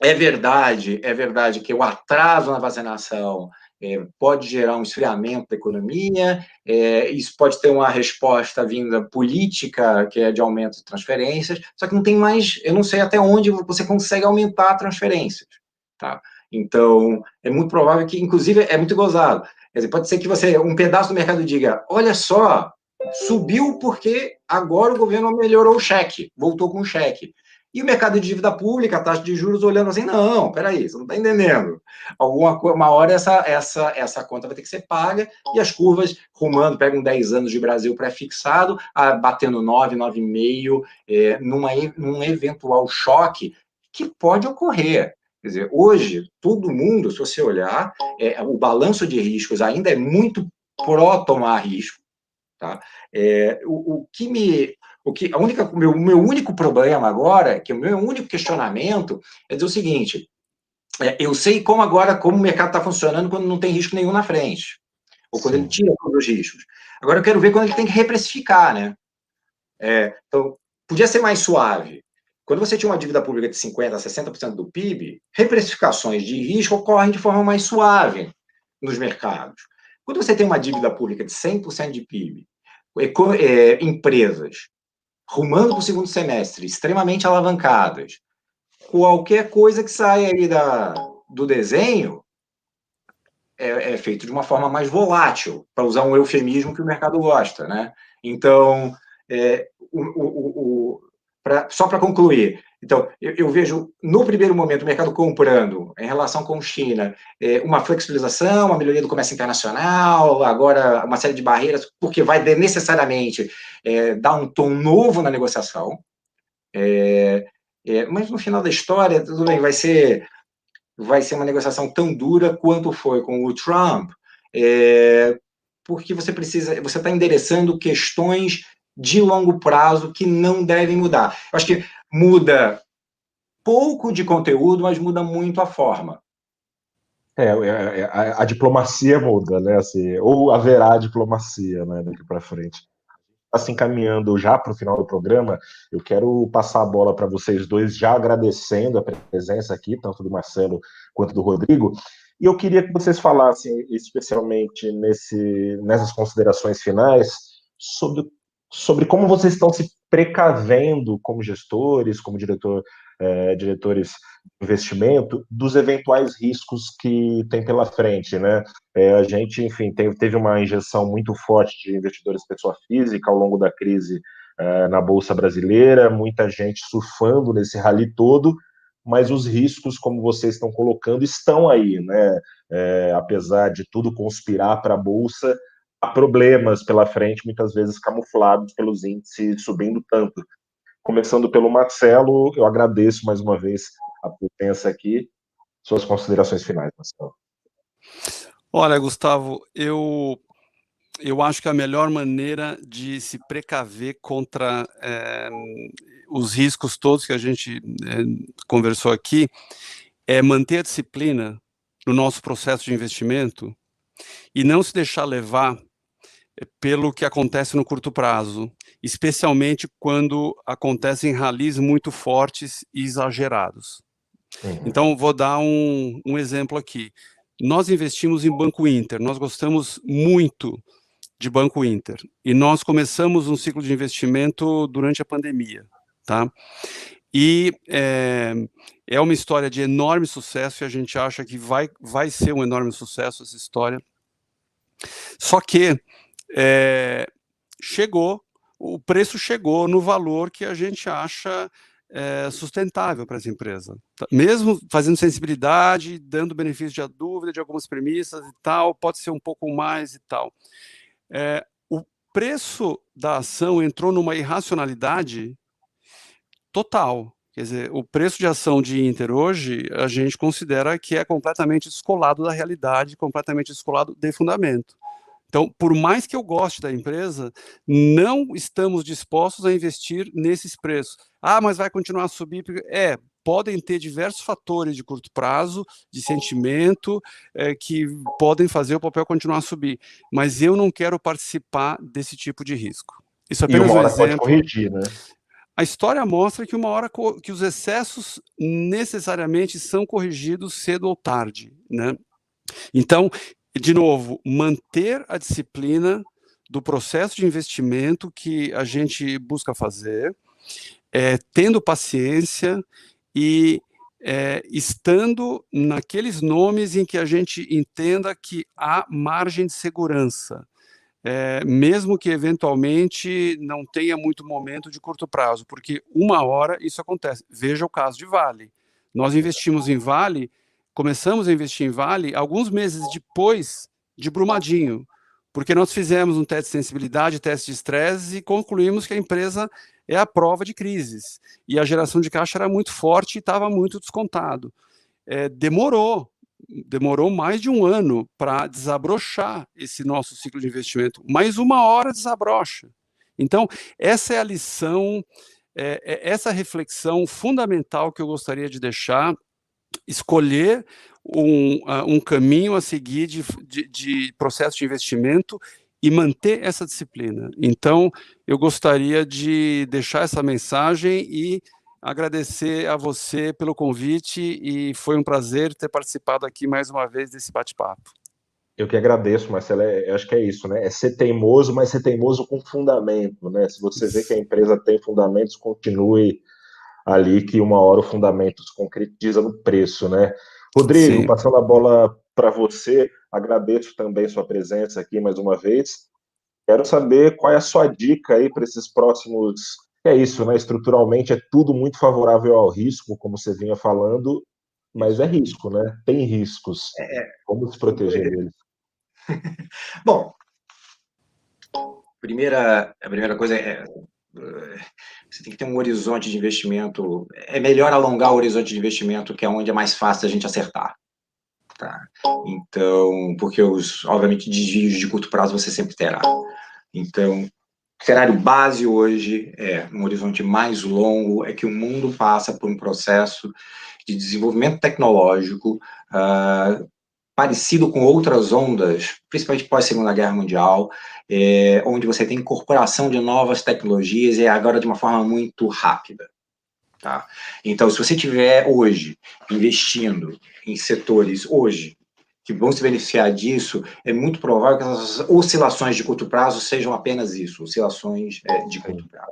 é verdade que o atraso na vacinação pode gerar um esfriamento da economia, isso pode ter uma resposta vinda política, que é de aumento de transferências, só que não tem mais, eu não sei até onde você consegue aumentar transferências, tá? Então, é muito provável que, inclusive, é muito gozado. Quer dizer, pode ser que um pedaço do mercado diga, olha só, subiu porque agora o governo melhorou o cheque, voltou com o cheque. E o mercado de dívida pública, a taxa de juros, olhando assim, não, peraí, você não está entendendo. Uma hora essa conta vai ter que ser paga, e as curvas rumando, pegam 10 anos de Brasil pré-fixado, batendo 9, 9,5, num eventual choque que pode ocorrer. Quer dizer, hoje, todo mundo, se você olhar, o balanço de riscos ainda é muito pró-tomar risco. Tá? O meu único problema agora, que o meu único questionamento é dizer o seguinte, eu sei como o mercado está funcionando quando não tem risco nenhum na frente, ou quando ele tira todos os riscos. Agora eu quero ver quando ele tem que reprecificar, né? Então, podia ser mais suave. Quando você tinha uma dívida pública de 50% a 60% do PIB, reprecificações de risco ocorrem de forma mais suave nos mercados. Quando você tem uma dívida pública de 100% de PIB, empresas rumando para o segundo semestre, extremamente alavancadas, qualquer coisa que saia aí do desenho é feito de uma forma mais volátil, para usar um eufemismo que o mercado gosta, né? Então, só para concluir, então, eu vejo, no primeiro momento, o mercado comprando, em relação com China, uma flexibilização, uma melhoria do comércio internacional, agora uma série de barreiras, porque vai necessariamente dar um tom novo na negociação, mas no final da história, tudo bem, vai ser uma negociação tão dura quanto foi com o Trump, porque você está endereçando questões de longo prazo que não devem mudar. Eu acho que muda pouco de conteúdo, mas muda muito a forma. A diplomacia muda, né? Assim, ou haverá diplomacia, né, daqui para frente. Está se encaminhando já para o final do programa. Eu quero passar a bola para vocês dois, já agradecendo a presença aqui, tanto do Marcelo quanto do Rodrigo. E eu queria que vocês falassem, especialmente nessas considerações finais, sobre como vocês estão se precavendo como gestores, como diretores de investimento, dos eventuais riscos que tem pela frente, né? A gente, enfim, teve uma injeção muito forte de investidores pessoa física ao longo da crise na Bolsa Brasileira, muita gente surfando nesse rally todo, mas os riscos, como vocês estão colocando, estão aí, né? Apesar de tudo conspirar para a Bolsa, há problemas pela frente, muitas vezes camuflados pelos índices subindo tanto. Começando pelo Marcelo, eu agradeço mais uma vez a presença aqui. Suas considerações finais, Marcelo. Olha, Gustavo, eu acho que a melhor maneira de se precaver contra os riscos todos que a gente conversou aqui é manter a disciplina no nosso processo de investimento e não se deixar levar pelo que acontece no curto prazo, especialmente quando acontecem rallies muito fortes e exagerados. Então, vou dar um exemplo aqui. Nós investimos em Banco Inter, nós gostamos muito de Banco Inter, e nós começamos um ciclo de investimento durante a pandemia, tá? E é uma história de enorme sucesso, e a gente acha que vai ser um enorme sucesso essa história. Só que o preço chegou no valor que a gente acha sustentável para essa empresa. Mesmo fazendo sensibilidade, dando benefício de dúvida de algumas premissas e tal, pode ser um pouco mais e tal. preço da ação entrou numa irracionalidade total. Quer dizer, o preço de ação de Inter hoje, a gente considera que é completamente descolado da realidade, completamente descolado de fundamento. Então, por mais que eu goste da empresa, não estamos dispostos a investir nesses preços. Ah, mas vai continuar a subir? Podem ter diversos fatores de curto prazo, de sentimento, que podem fazer o papel continuar a subir. Mas eu não quero participar desse tipo de risco. Isso é apenas um exemplo. Pode corrigir, né? A história mostra que uma hora que os excessos necessariamente são corrigidos cedo ou tarde, né? Então, de novo, manter a disciplina do processo de investimento que a gente busca fazer, tendo paciência e estando naqueles nomes em que a gente entenda que há margem de segurança. Mesmo que eventualmente não tenha muito momento de curto prazo, porque uma hora isso acontece. Veja o caso de Vale. Nós investimos em Vale, começamos a investir em Vale alguns meses depois de Brumadinho, porque nós fizemos um teste de sensibilidade, teste de estresse e concluímos que a empresa é a prova de crises. E a geração de caixa era muito forte e estava muito descontado. Demorou mais de um ano para desabrochar esse nosso ciclo de investimento, mais uma hora desabrocha. Então, essa é a lição, essa reflexão fundamental que eu gostaria de deixar, escolher um caminho a seguir de processo de investimento e manter essa disciplina. Então, eu gostaria de deixar essa mensagem e agradecer a você pelo convite e foi um prazer ter participado aqui mais uma vez desse bate-papo. Eu que agradeço, Marcelo. Eu acho que é isso, né? É ser teimoso, mas ser teimoso com fundamento, né? Se você vê que a empresa tem fundamentos, continue ali, que uma hora o fundamento se concretiza no preço, né? Rodrigo, Sim. passando a bola para você, agradeço também sua presença aqui mais uma vez. Quero saber qual é a sua dica aí para esses próximos. É isso, né? Estruturalmente é tudo muito favorável ao risco, como você vinha falando, mas é risco, né? Tem riscos. Como se proteger deles? Bom, a primeira coisa você tem que ter um horizonte de investimento. É melhor alongar o horizonte de investimento, que é onde é mais fácil a gente acertar. Tá? Então, porque obviamente, desvios de curto prazo você sempre terá. Então, o cenário base hoje um horizonte mais longo, é que o mundo passa por um processo de desenvolvimento tecnológico parecido com outras ondas, principalmente pós-Segunda Guerra Mundial, onde você tem incorporação de novas tecnologias e agora de uma forma muito rápida. Tá? Então, se você tiver hoje investindo em setores hoje que vão se beneficiar disso, é muito provável que as oscilações de curto prazo sejam apenas isso, oscilações de curto prazo.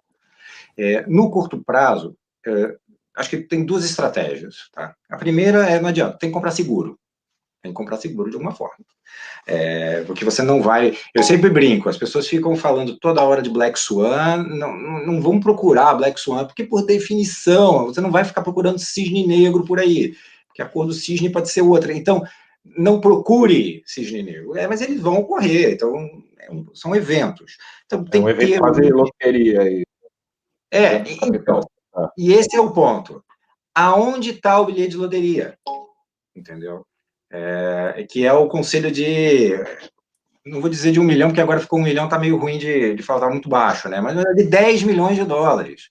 No curto prazo, acho que tem duas estratégias. Tá? A primeira não adianta, tem que comprar seguro. Tem que comprar seguro de alguma forma. Porque você não vai... Eu sempre brinco, as pessoas ficam falando toda hora de Black Swan, não vão procurar Black Swan, porque por definição, você não vai ficar procurando cisne negro por aí, porque a cor do cisne pode ser outra. Então, não procure cisne negro. Mas eles vão ocorrer, então são eventos. Então, tem um evento quase loteria aí. Então, e esse é o ponto. Aonde está o bilhete de loteria? Entendeu? Que é o conselho de, não vou dizer de 1 milhão, porque agora ficou 1 milhão, tá meio ruim de falar muito baixo, né? Mas é de 10 milhões de dólares.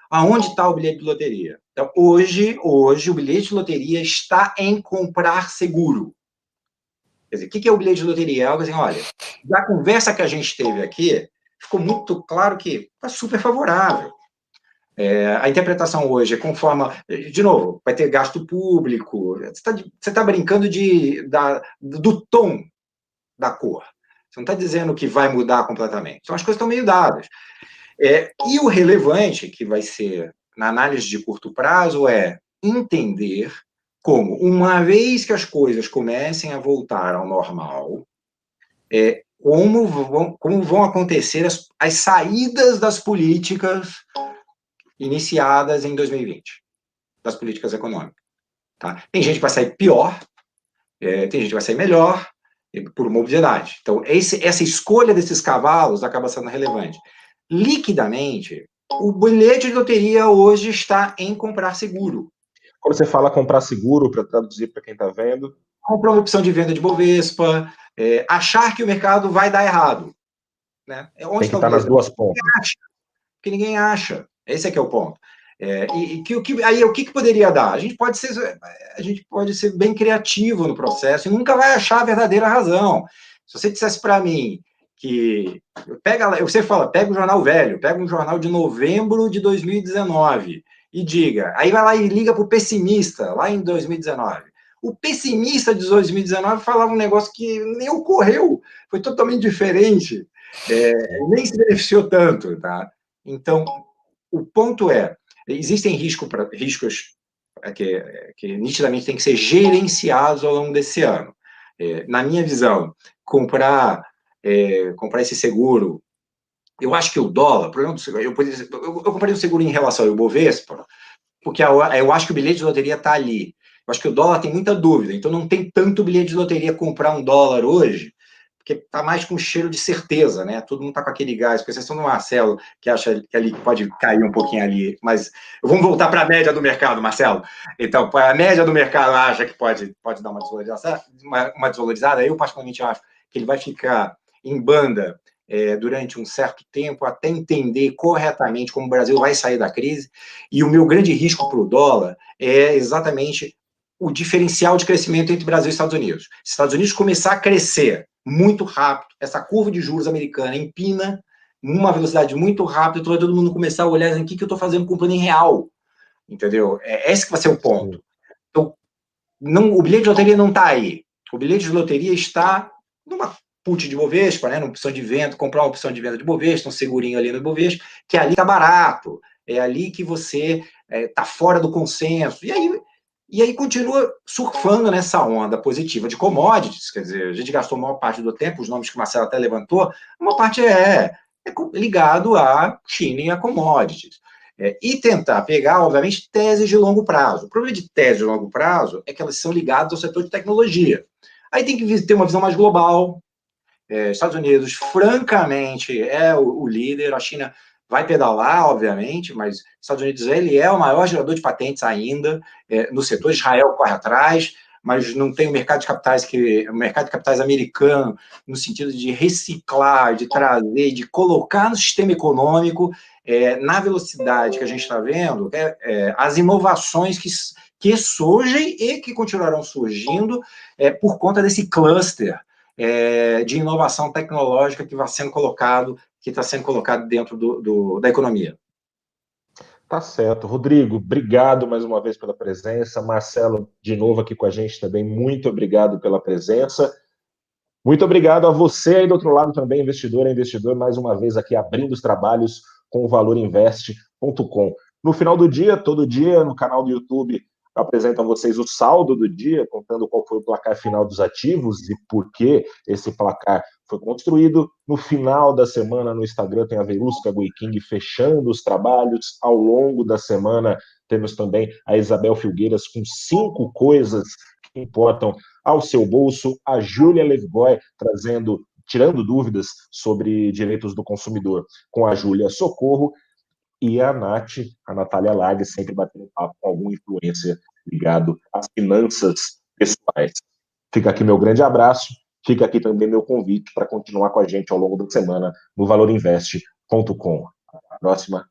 Aonde está o bilhete de loteria? Então, hoje o bilhete de loteria está em comprar seguro. Quer dizer, o que é o bilhete de loteria? É algo assim, olha, da conversa que a gente teve aqui, ficou muito claro que está super favorável. A interpretação hoje é conforme, de novo, vai ter gasto público, você está brincando do tom da cor. Você não está dizendo que vai mudar completamente. Então, as coisas estão meio dadas. E o relevante, que vai ser na análise de curto prazo, é entender como, uma vez que as coisas comecem a voltar ao normal, como vão acontecer as saídas das políticas iniciadas em 2020, das políticas econômicas. Tá? Tem gente que vai sair pior, tem gente que vai sair melhor, por mobilidade. Então, essa escolha desses cavalos acaba sendo relevante. Liquidamente, o bilhete de loteria hoje está em comprar seguro. Quando você fala comprar seguro, para traduzir para quem está vendo... Comprar uma opção de venda de Bovespa, achar que o mercado vai dar errado. Né? Tem que estar nas duas pontas. Porque ninguém acha. Esse é que é o ponto. Aí o que poderia dar? A gente pode ser bem criativo no processo e nunca vai achar a verdadeira razão. Se você dissesse para mim que pega o jornal velho, pega um jornal de novembro de 2019 e diga, aí vai lá e liga para o pessimista lá em 2019. O pessimista de 2019 falava um negócio que nem ocorreu, foi totalmente diferente, nem se beneficiou tanto, tá? Então, o ponto existem riscos que nitidamente têm que ser gerenciados ao longo desse ano. Na minha visão, comprar esse seguro, eu acho que o dólar, o problema do seguro, eu comprei um seguro em relação ao Ibovespa, porque eu acho que o bilhete de loteria está ali. Eu acho que o dólar tem muita dúvida, então não tem tanto bilhete de loteria comprar um dólar hoje, porque está mais com cheiro de certeza, né? Todo mundo está com aquele gás, com exceção do Marcelo, que acha que ali pode cair um pouquinho ali. Mas vamos voltar para a média do mercado, Marcelo. Então, a média do mercado acha que pode dar uma desvalorizada. Eu, particularmente, acho que ele vai ficar em banda durante um certo tempo, até entender corretamente como o Brasil vai sair da crise. E o meu grande risco para o dólar é exatamente o diferencial de crescimento entre Brasil e Estados Unidos. Se os Estados Unidos começar a crescer muito rápido, essa curva de juros americana empina numa velocidade muito rápida, então vai todo mundo começar a olhar o que eu estou fazendo com o plano em real, entendeu? Esse que vai ser o ponto. Então, o bilhete de loteria não está aí. O bilhete de loteria está numa put de Bovespa, né, numa opção de venda, comprar uma opção de venda de Bovespa, um segurinho ali no Bovespa, que ali está barato, é ali que você está fora do consenso, e aí continua surfando nessa onda positiva de commodities, quer dizer, a gente gastou a maior parte do tempo, os nomes que o Marcelo até levantou, uma parte é ligado à China e a commodities. E tentar pegar, obviamente, teses de longo prazo. O problema de teses de longo prazo é que elas são ligadas ao setor de tecnologia. Aí tem que ter uma visão mais global. Estados Unidos, francamente, é o líder, a China vai pedalar, obviamente, mas Estados Unidos ele é o maior gerador de patentes ainda no setor. Israel corre atrás, mas não tem o mercado de capitais americano, no sentido de reciclar, de trazer, de colocar no sistema econômico, na velocidade que a gente está vendo, as inovações que surgem e que continuarão surgindo por conta desse cluster de inovação tecnológica que está sendo colocado dentro da economia. Tá certo. Rodrigo, obrigado mais uma vez pela presença. Marcelo, de novo aqui com a gente também, muito obrigado pela presença. Muito obrigado a você aí do outro lado também, investidor, mais uma vez aqui abrindo os trabalhos com o valorinvest.com. No final do dia, todo dia, no canal do YouTube, apresentam a vocês o saldo do dia, contando qual foi o placar final dos ativos e por que esse placar foi construído. No final da semana, no Instagram, tem a Verusca Guiking fechando os trabalhos. Ao longo da semana, temos também a Isabel Filgueiras com 5 coisas que importam ao seu bolso. A Júlia Levgoy tirando dúvidas sobre direitos do consumidor com a Júlia Socorro. E a Natália Lag, sempre batendo papo com algum influencer ligado às finanças pessoais. Fica aqui meu grande abraço, fica aqui também meu convite para continuar com a gente ao longo da semana no valorinvest.com. Até a próxima.